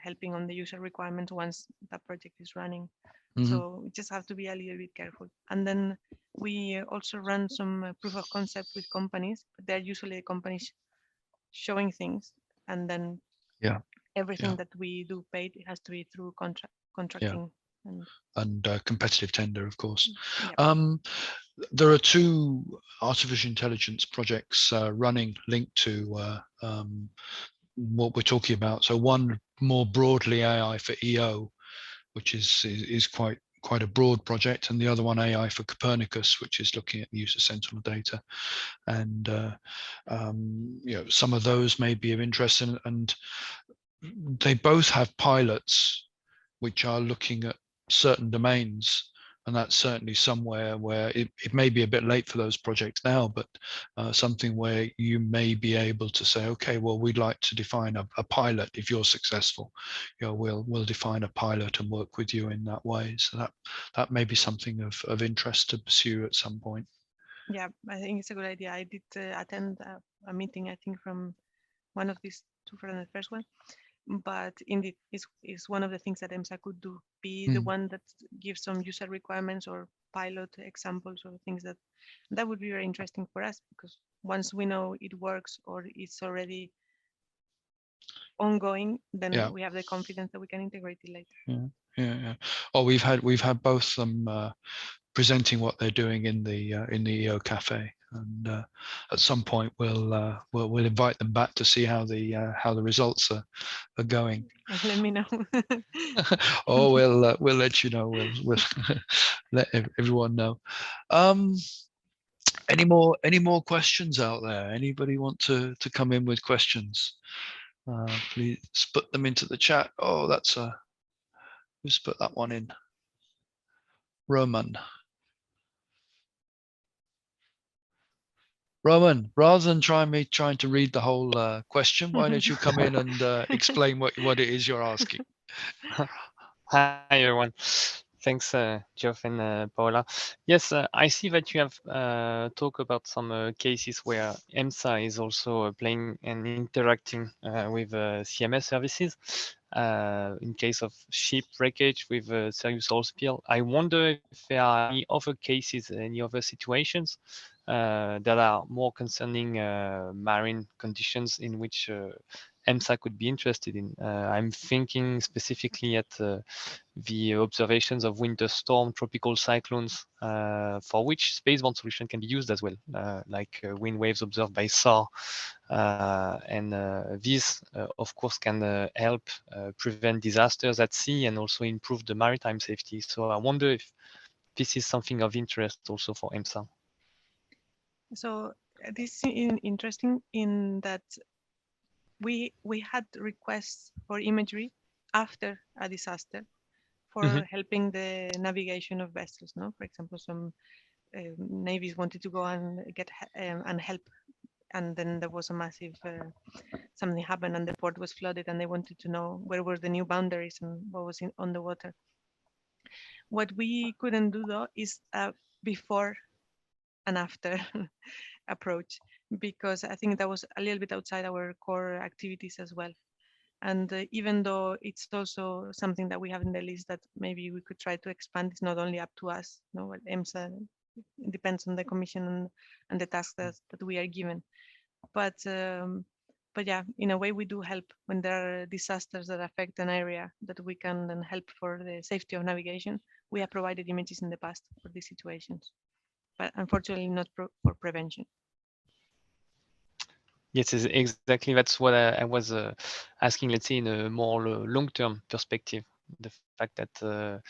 helping on the user requirements once that project is running. So we just have to be a little bit careful. And then we also run some proof of concept with companies, but they're usually the companies showing things, and then everything that we do paid, it has to be through contracting and competitive tender, of course. There are two artificial intelligence projects running linked to what we're talking about. So one more broadly AI for EO, which is quite a broad project, and the other one AI for Copernicus, which is looking at the use of sentinel data. And some of those may be of interest, and they both have pilots which are looking at certain domains. And that's certainly somewhere where it may be a bit late for those projects now, but something where you may be able to say, okay, well, we'd like to define a pilot. If you're successful, we'll define a pilot and work with you in that way. So that may be something of interest to pursue at some point. Yeah, I think it's a good idea. I did attend a meeting, I think, from one of these two, from the first one. But indeed, is one of the things that Emsa could do, be the one that gives some user requirements or pilot examples or things that would be very interesting for us, because once we know it works or it's already ongoing, then we have the confidence that we can integrate it later. Yeah. Oh, we've had both them presenting what they're doing in the EOcafe, and at some point we'll invite them back to see how the results are going. Let me know. Oh, we'll let you know. We'll let everyone know. Any more questions out there? Anybody want to come in with questions? Please put them into the chat. Oh, who's put that one in? Roman, rather than trying to read the whole question, why don't you come in and explain what it is you're asking? Hi everyone. Thanks, Geoff and Paola. Yes, I see that you have talked about some cases where Emsa is also playing and interacting with CMS services in case of ship wreckage with serious oil spill. I wonder if there are any other cases, any other situations that are more concerning marine conditions in which Emsa could be interested in. I'm thinking specifically at the observations of winter storm, tropical cyclones, for which spaceborne solution can be used as well, like wind waves observed by SAR. And these, of course, can help prevent disasters at sea and also improve the maritime safety. So I wonder if this is something of interest also for EMSA. So this is interesting in that we had requests for imagery after a disaster for helping the navigation of vessels. No, for example, some navies wanted to go and get and help, and then there was a massive something happened and the port was flooded, and they wanted to know where were the new boundaries and what was on the water. What we couldn't do though is before and after approach, because I think that was a little bit outside our core activities as well. And even though it's also something that we have in the list that maybe we could try to expand, it's not only up to us. No, well, EMSA, it depends on the commission and the tasks that we are given. But yeah, in a way we do help when there are disasters that affect an area that we can then help for the safety of navigation. We have provided images in the past for these situations, but unfortunately not for prevention. Yes, exactly. That's what I was asking, let's say, in a more long-term perspective. The fact that,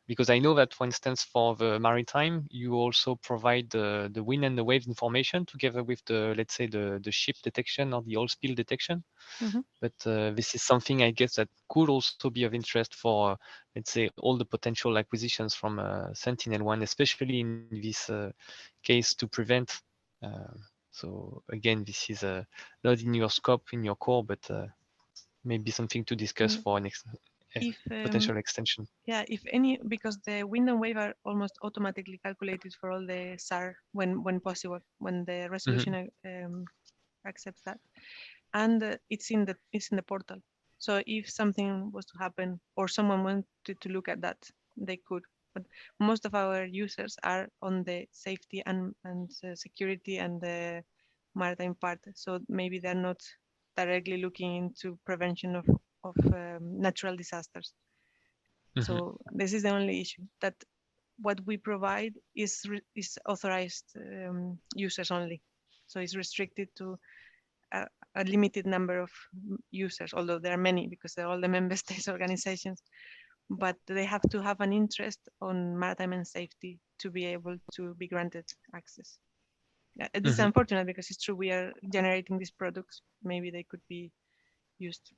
because I know that, for instance, for the maritime, you also provide the wind and the waves information together with the, let's say, the ship detection or the oil spill detection. But this is something, I guess, that could also be of interest for, let's say, all the potential acquisitions from Sentinel-1, especially in this case to prevent. So again, this is not in your scope, in your core, but maybe something to discuss for an potential extension. Yeah, if any, because the wind and wave are almost automatically calculated for all the SAR when possible, when the resolution accepts that, and it's in the portal. So if something was to happen or someone wanted to look at that, they could. But most of our users are on the safety and security and the maritime part, so maybe they're not directly looking into prevention of natural disasters. So this is the only issue, that what we provide is authorized users only. So it's restricted to a limited number of users, although there are many because they're all the member states organizations, but they have to have an interest on maritime and safety to be able to be granted access. This is unfortunate because it's true we are generating these products. Maybe they could be used.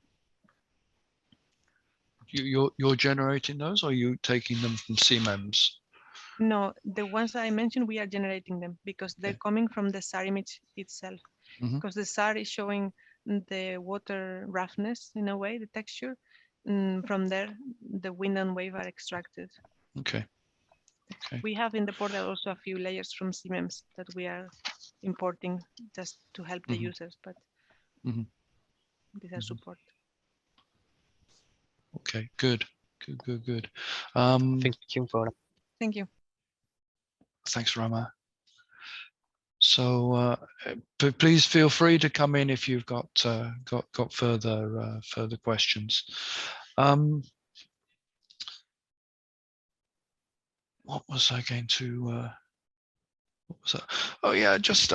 You're generating those, or are you taking them from CMEMS? No, the ones I mentioned, we are generating them because they're coming from the SAR image itself. Because the SAR is showing the water roughness in a way, the texture. From there, the wind and wave are extracted. Okay. We have in the portal also a few layers from CMEMS that we are importing just to help the users, but these are support. Okay, good. Thank you, Paola. Thank you. Thanks, Rama. So please feel free to come in if you've got further questions. What was I going to? What was that? Oh yeah, just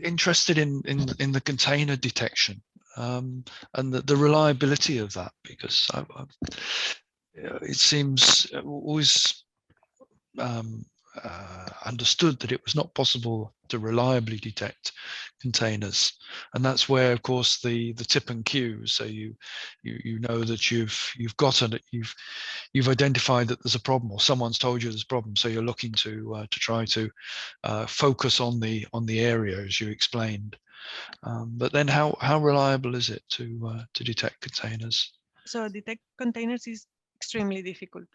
interested in the container detection and the reliability of that, because it seems always understood that it was not possible to reliably detect containers, and that's where, of course, the tip and cue. So you know that you've gotten it, you've identified that there's a problem, or someone's told you there's a problem, so you're looking to try to focus on the area, as you explained. But then how reliable is it to detect containers? So detect containers is extremely difficult.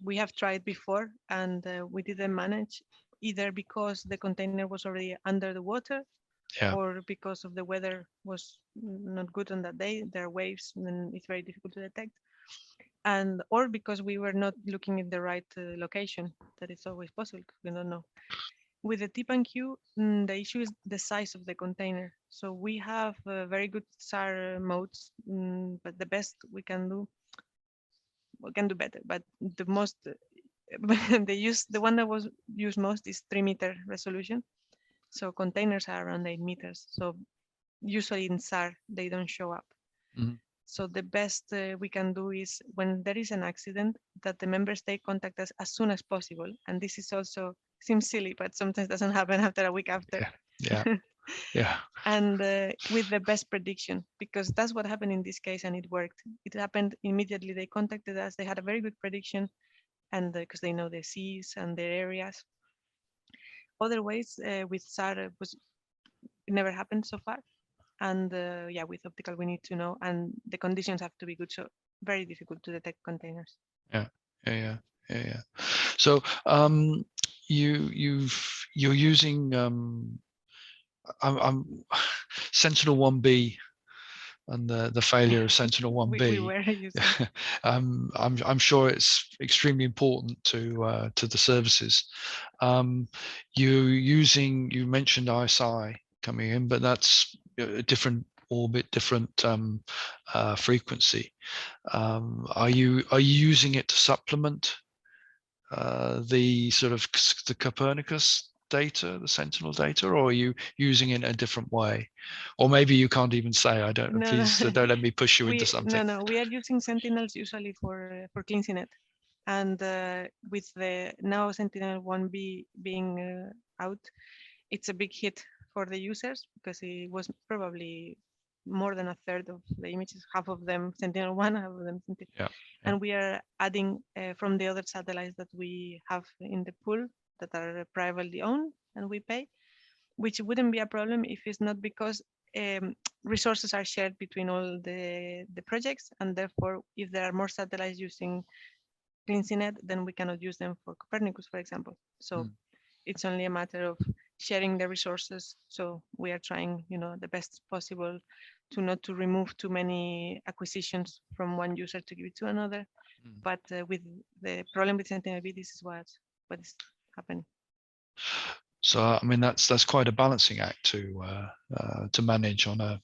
We have tried before, and we didn't manage, either because the container was already under the water, or because of the weather was not good on that day. There are waves, and it's very difficult to detect, and or because we were not looking in the right location. That is always possible. We don't know. With the tip and cue, the issue is the size of the container. So we have very good SAR modes, but the best we can do better. But the most the one that was used most is 3-meter resolution. So containers are around 8 meters. So usually in SAR they don't show up. So the best we can do is, when there is an accident, that the member state contact us as soon as possible. And this is also seems silly, but sometimes doesn't happen after a week after. Yeah. And with the best prediction, because that's what happened in this case, and it worked. It happened immediately. They contacted us. They had a very good prediction, and because they know the seas and their areas. Otherwise, with SAR, it never happened so far. And yeah, with optical, we need to know, and the conditions have to be good. So very difficult to detect containers. Yeah. So you're using I'm Sentinel-1B and the failure of Sentinel-1B. we were using. I'm sure it's extremely important to the services. You mentioned ISI coming in, but that's a different orbit, different frequency. Are you using it to supplement the sort of the Copernicus data, the Sentinel data, or are you using it in a different way? Or maybe you can't even say. I don't. No, please don't let me push you into something. No. We are using Sentinels usually for CleanSeaNet, and with the now Sentinel-1B being out, it's a big hit for the users, because it was probably more than a third of the images, half of them Sentinel-1, half of them Sentinel. Yeah. And we are adding from the other satellites that we have in the pool that are privately owned and we pay, which wouldn't be a problem if it's not because resources are shared between all the projects, and therefore if there are more satellites using CleanSeaNet, then we cannot use them for Copernicus, for example. So it's only a matter of sharing the resources. So we are trying, the best possible to not to remove too many acquisitions from one user to give it to another. But with the problem with Sentinel-B, this is what is happening. So I mean that's quite a balancing act to manage on a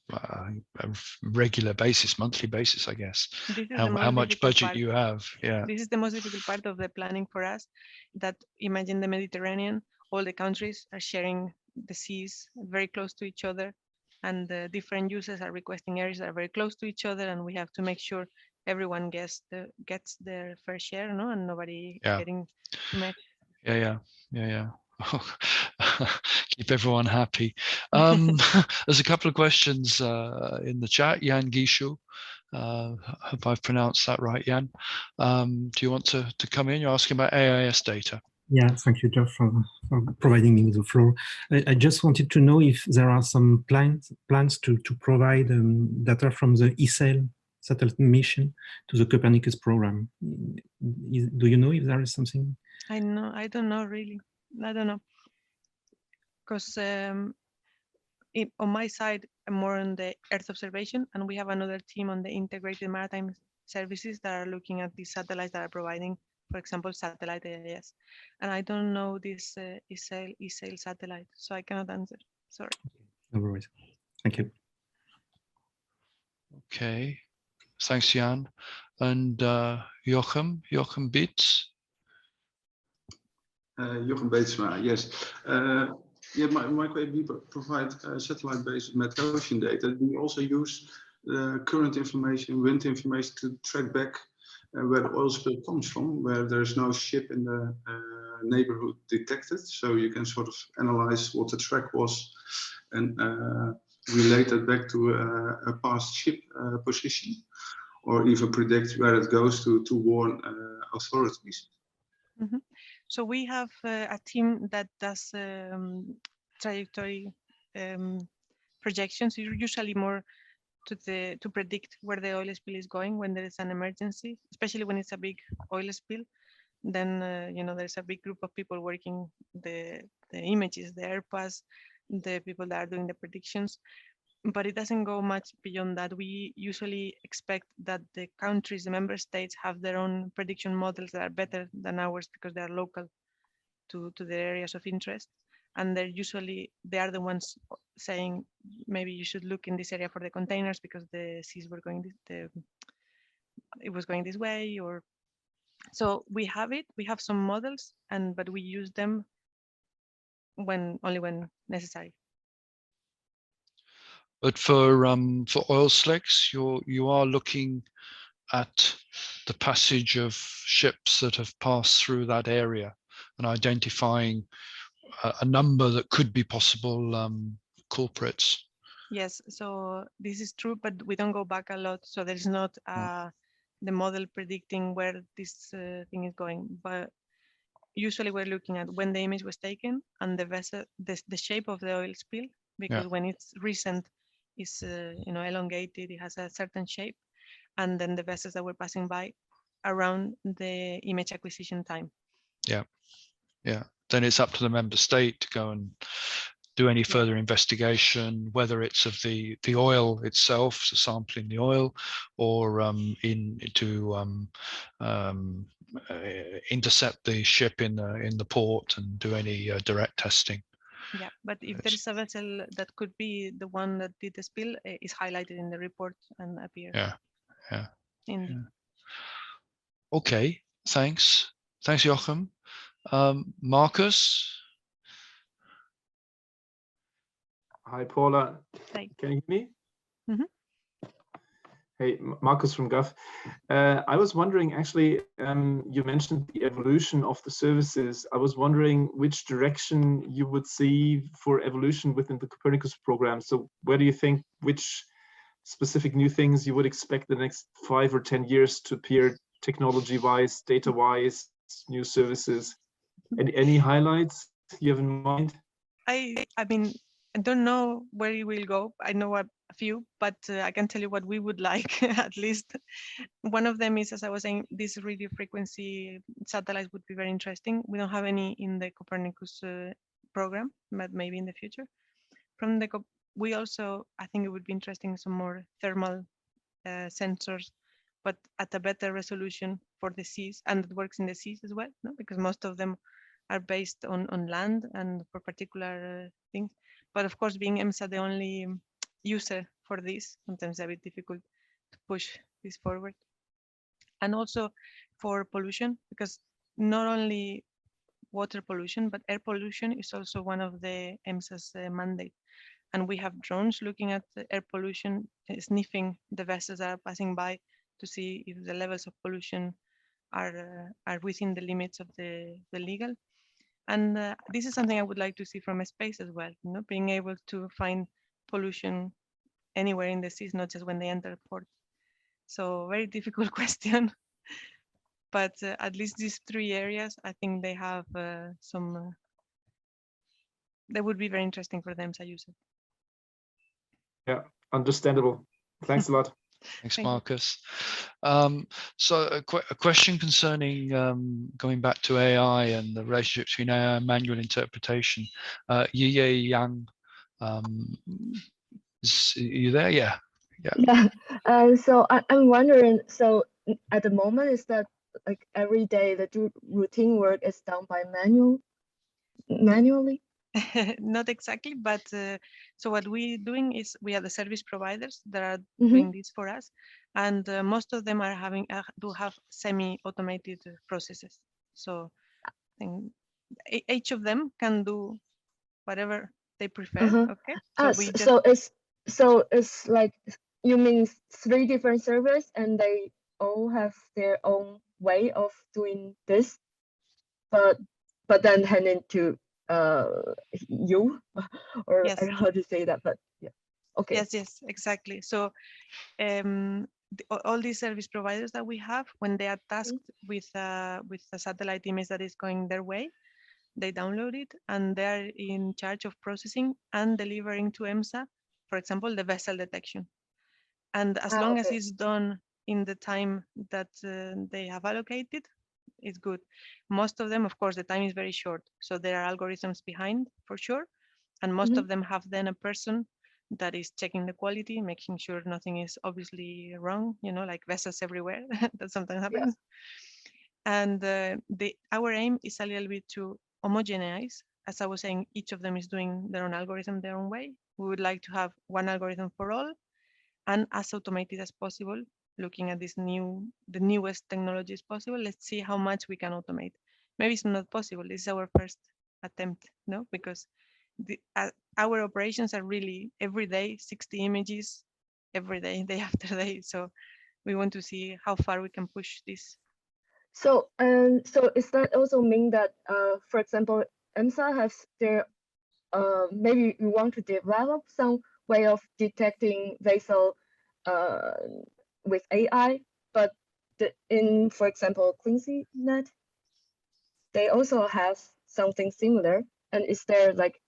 regular basis, monthly basis, I guess. How much budget you have? Yeah. This is the most difficult part of the planning for us. That imagine the Mediterranean, all the countries are sharing the seas very close to each other, and the different users are requesting areas that are very close to each other, and we have to make sure everyone gets their fair share, no, and nobody getting too much. Yeah. Keep everyone happy. There's a couple of questions in the chat. Jan Gishu, hope I've pronounced that right, Jan. Do you want to come in? You're asking about AIS data. Yeah, thank you, Jeff, for providing me with the floor. I just wanted to know if there are some plans to provide data from the ESAIL satellite mission to the Copernicus program. Do you know if there is something? I don't know really. I don't know, because on my side, I'm more on the Earth observation, and we have another team on the integrated maritime services that are looking at these satellites that are providing, for example, satellite AIS. And I don't know this ESAIL satellite, so I cannot answer. Sorry. No worries. Thank you. Okay, thanks, Jan. And Jochem Beets. Jochem Beetsma, yes. My question, we provide satellite-based met-ocean data. Do you also use current information, wind information to track back where the oil spill comes from, where there's no ship in the neighborhood detected? So you can sort of analyze what the track was and relate it back to a past ship position, or even predict where it goes to warn authorities. Mm-hmm. So we have a team that does trajectory projections, usually more to predict where the oil spill is going when there is an emergency, especially when it's a big oil spill. Then there's a big group of people working the images, the airpass, the people that are doing the predictions. But it doesn't go much beyond that. We usually expect that the countries, the member states, have their own prediction models that are better than ours because they are local to the areas of interest. And they are the ones saying, maybe you should look in this area for the containers because the seas were going, it was going this way. Or so we have some models, but we use them only when necessary. But for oil slicks, you are looking at the passage of ships that have passed through that area and identifying a number that could be possible culprits. Yes, so this is true, but we don't go back a lot. So there is not the model predicting where this thing is going. But usually we're looking at when the image was taken and the vessel, the shape of the oil spill, because when it's recent, it's elongated, it has a certain shape, and then the vessels that were passing by around the image acquisition time. Yeah. Then it's up to the member state to go and do any further investigation, whether it's of the oil itself, so sampling the oil, or intercept the ship in the port and do any direct testing. Yeah, but if there is a vessel that could be the one that did the spill, is highlighted in the report and appears. Yeah. Yeah. Okay, thanks, Joachim. Marcus. Hi, Paula. Hi. Can you hear me? Mm-hmm. Hey, Marcus from GOV. I was wondering, actually, you mentioned the evolution of the services. I was wondering which direction you would see for evolution within the Copernicus program. So where do you think, which specific new things you would expect the next 5 or 10 years to appear technology-wise, data-wise, new services? Any highlights you have in mind? I mean, I don't know where it will go. I know a few, but I can tell you what we would like. At least one of them is, as I was saying, this radio frequency satellites would be very interesting. We don't have any in the Copernicus program, but maybe in the future. We also, I think it would be interesting, some more thermal sensors, but at a better resolution for the seas, and it works in the seas as well, no? Because most of them are based on land and for particular things. But of course, being Emsa the only user for this, sometimes a bit difficult to push this forward. And also for pollution, because not only water pollution, but air pollution is also one of the Emsa's mandate. And we have drones looking at the air pollution, sniffing the vessels that are passing by to see if the levels of pollution are within the limits of the legal. And this is something I would like to see from space as well, being able to find pollution anywhere in the seas, not just when they enter port. So very difficult question, but at least these 3 areas, I think they have some, they would be very interesting for them to use it. Yeah, understandable. Thanks a lot. Thanks, Marcus. So a question concerning going back to AI and the relationship between AI and manual interpretation. Yi Yang, are you there? Yeah. So I'm wondering, so at the moment, is that like every day the routine work is done by manually? Not exactly, but so what we're doing is we have the service providers that are doing this for us, and most of them are do have semi-automated processes. So I think each of them can do whatever they prefer. Okay. So it's like, you mean 3 different servers and they all have their own way of doing this, but then handing to you, or yes. I don't know how to say that, but yeah. Okay. Yes, exactly. So all these service providers that we have, when they are tasked with a satellite image that is going their way, they download it and they're in charge of processing and delivering to Emsa, for example, the vessel detection. And as long as okay. it's done in the time that they have allocated, it's good. Most of them, of course, the time is very short. So there are algorithms behind for sure. And most of them have then a person that is checking the quality, making sure nothing is obviously wrong, like vessels everywhere. That sometimes happens. And our aim is a little bit to homogenize. As I was saying, each of them is doing their own algorithm their own way. We would like to have one algorithm for all and as automated as possible, looking at the newest technologies possible. Let's see how much we can automate. Maybe it's not possible. This is our first attempt, no? Because our operations are really every day, 60 images every day, day after day. So we want to see how far we can push this. So, so is that also mean that, for example, Emsa has their, maybe we want to develop some way of detecting vessel with AI, but for example, CleanSeaNet, they also have something similar. And is there like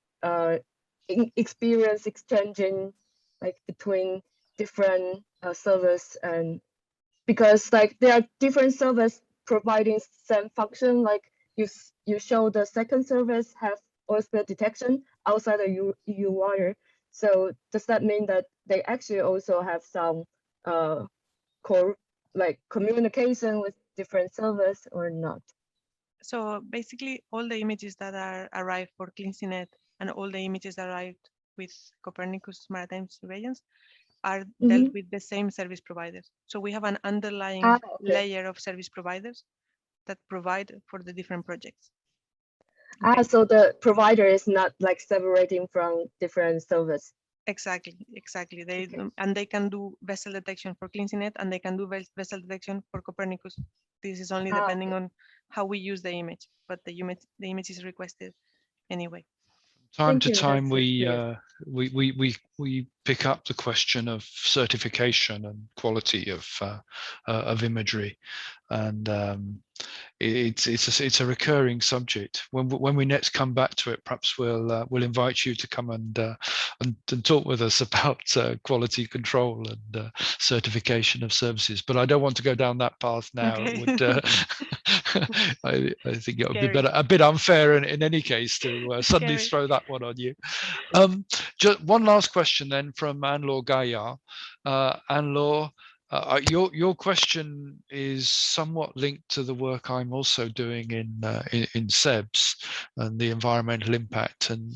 experience exchanging like between different servers, and because like there are different servers providing same function, like you show the second service have oil spill detection outside the EU water. So does that mean that they actually also have some like communication with different servers or not? So basically, all the images that are arrived for CleanSeaNet and all the images that arrived with Copernicus Maritime Surveillance are dealt with the same service providers. So we have an underlying layer of service providers that provide for the different projects. Okay. So the provider is not like separating from different servers. Exactly. They can do vessel detection for CleanSeaNet and they can do vessel detection for Copernicus. This is only depending on how we use the image, but the image is requested anyway. Time to time, we pick up the question of certification and quality of imagery, and it's a recurring subject. When we next come back to it, perhaps we'll invite you to come and talk with us about quality control and certification of services. But I don't want to go down that path now. Okay. It would, I think it would be a bit unfair in any case to suddenly throw that one on you. Just one last question then from Anne-Laure Gaillard. Anne-Laure, your question is somewhat linked to the work I'm also doing in SEBS and the environmental impact. And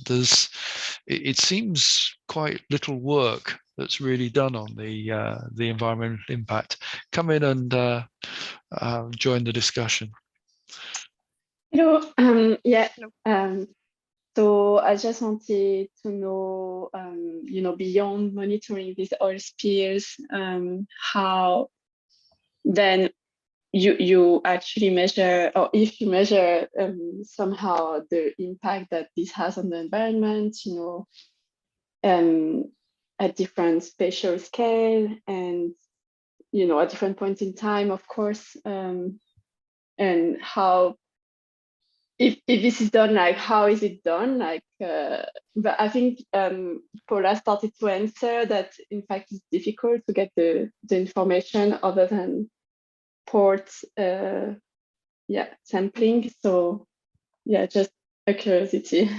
it seems quite little work that's really done on the environmental impact. Come in and join the discussion. Hello. So I just wanted to know, beyond monitoring these oil spills, how then you actually measure, or if you measure somehow the impact that this has on the environment, at different spatial scale and, at different points in time, of course, and how, if this is done, like how is it done? Like, but I think Paula started to answer that in fact it's difficult to get the information other than port sampling. So just a curiosity.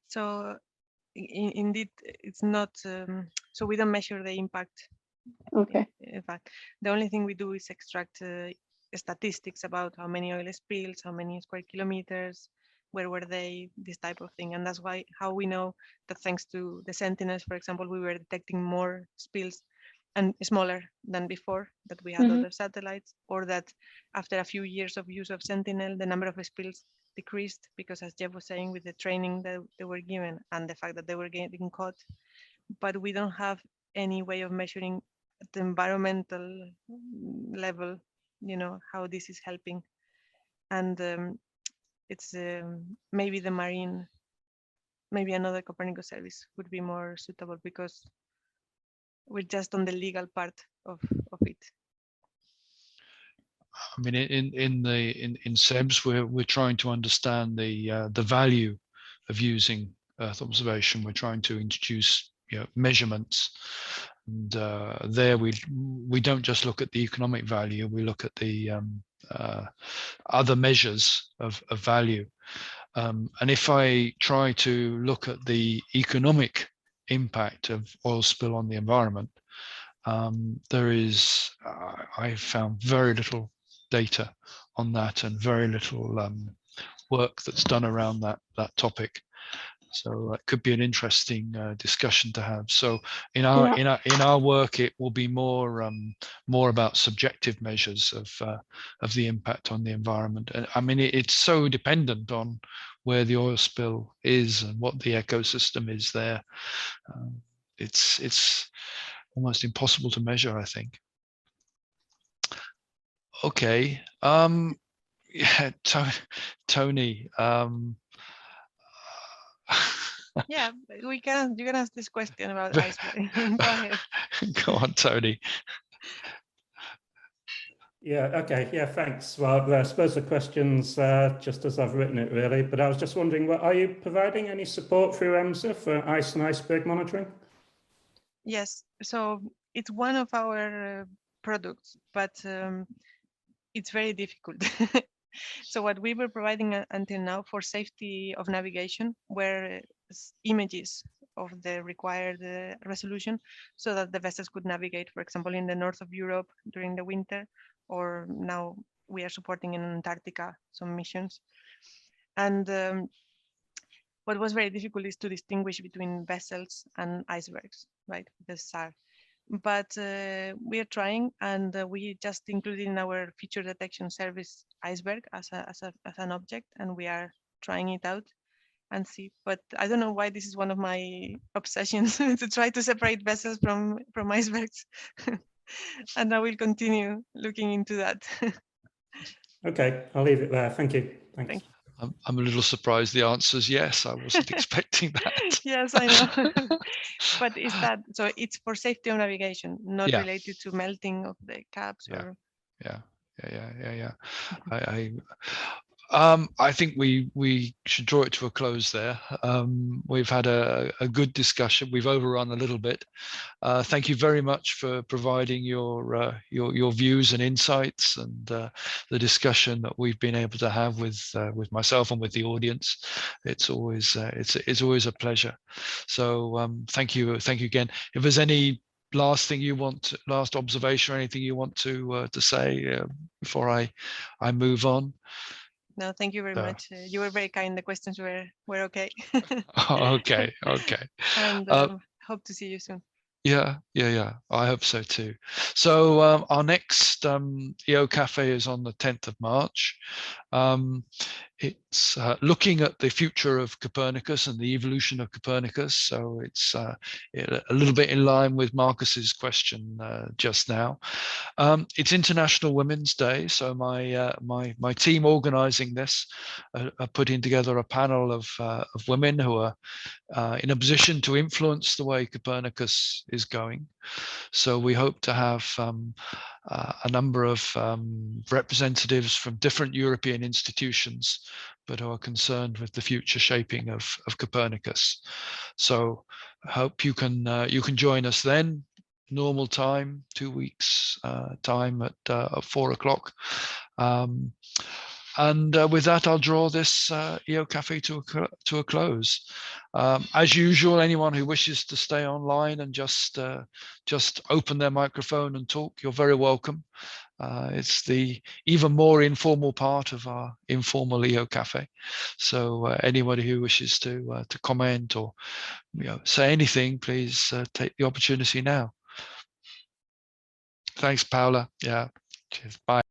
So indeed, it's not. So we don't measure the impact. Okay. In fact, the only thing we do is extract statistics about how many oil spills, how many square kilometers, where were they, this type of thing. And that's how we know that thanks to the Sentinels, for example, we were detecting more spills and smaller than before, that we had other satellites, or that after a few years of use of Sentinel, the number of spills decreased because, as Jeff was saying, with the training that they were given and the fact that they were getting caught. But we don't have any way of measuring at the environmental level, how this is helping. And it's maybe the marine, maybe another Copernicus service would be more suitable because we're just on the legal part of it. I mean, in SEBS, we're trying to understand the value of using Earth observation. We're trying to introduce measurements there we don't just look at the economic value, we look at the other measures of value. And if I try to look at the economic impact of oil spill on the environment, there is, I've found very little data on that and very little work that's done around that topic. So that could be an interesting discussion to have. So in our work, it will be more about subjective measures of the impact on the environment. And I mean, it's so dependent on where the oil spill is and what the ecosystem is there. It's almost impossible to measure, I think. Okay. Yeah, Tony. Yeah, you can ask this question about Iceberg. Go ahead. Go on, Tony. Yeah, okay, yeah, thanks. Well, I suppose the question's just as I've written it, really, but I was just wondering, are you providing any support through Emsa for ice and iceberg monitoring? Yes, so it's one of our products, but it's very difficult. So what we were providing until now for safety of navigation were images of the required resolution so that the vessels could navigate, for example, in the north of Europe during the winter, or now we are supporting in Antarctica some missions. And what was very difficult is to distinguish between vessels and icebergs, right? The SAR. But we are trying, and we just included in our feature detection service Iceberg as an object, and we are trying it out and see. But I don't know why this is one of my obsessions to try to separate vessels from icebergs. And I will continue looking into that. Okay, I'll leave it there. Thank you. Thanks. Thank you. I'm a little surprised the answer is yes. I wasn't expecting that. Yes, I know. But is that so? It's for safety of navigation, not related to melting of the caps, or Yeah. I think we should draw it to a close there. We've had a good discussion. We've overrun a little bit. Thank you very much for providing your views and insights, and the discussion that we've been able to have with myself and with the audience. It's always a pleasure. So thank you again. If there's any last observation or anything you want to say before I move on. No, thank you very much. You were very kind. The questions were okay. Okay. And hope to see you soon. Yeah. I hope so too. So our next EOcafe is on the 10th of March. It's looking at the future of Copernicus and the evolution of Copernicus. So it's a little bit in line with Marcus's question just now. It's International Women's Day, so my team organising this are putting together a panel of women who are in a position to influence the way Copernicus is going. So we hope to have a number of representatives from different European institutions, but who are concerned with the future shaping of Copernicus. So I hope you can join us then. Normal time, 2 weeks time at 4 o'clock. And with that, I'll draw this EOcafe to a close. As usual, anyone who wishes to stay online and just open their microphone and talk, you're very welcome. It's the even more informal part of our informal EOcafe. So anybody who wishes to comment or say anything, please take the opportunity now. Thanks, Paula. Yeah. Cheers. Bye.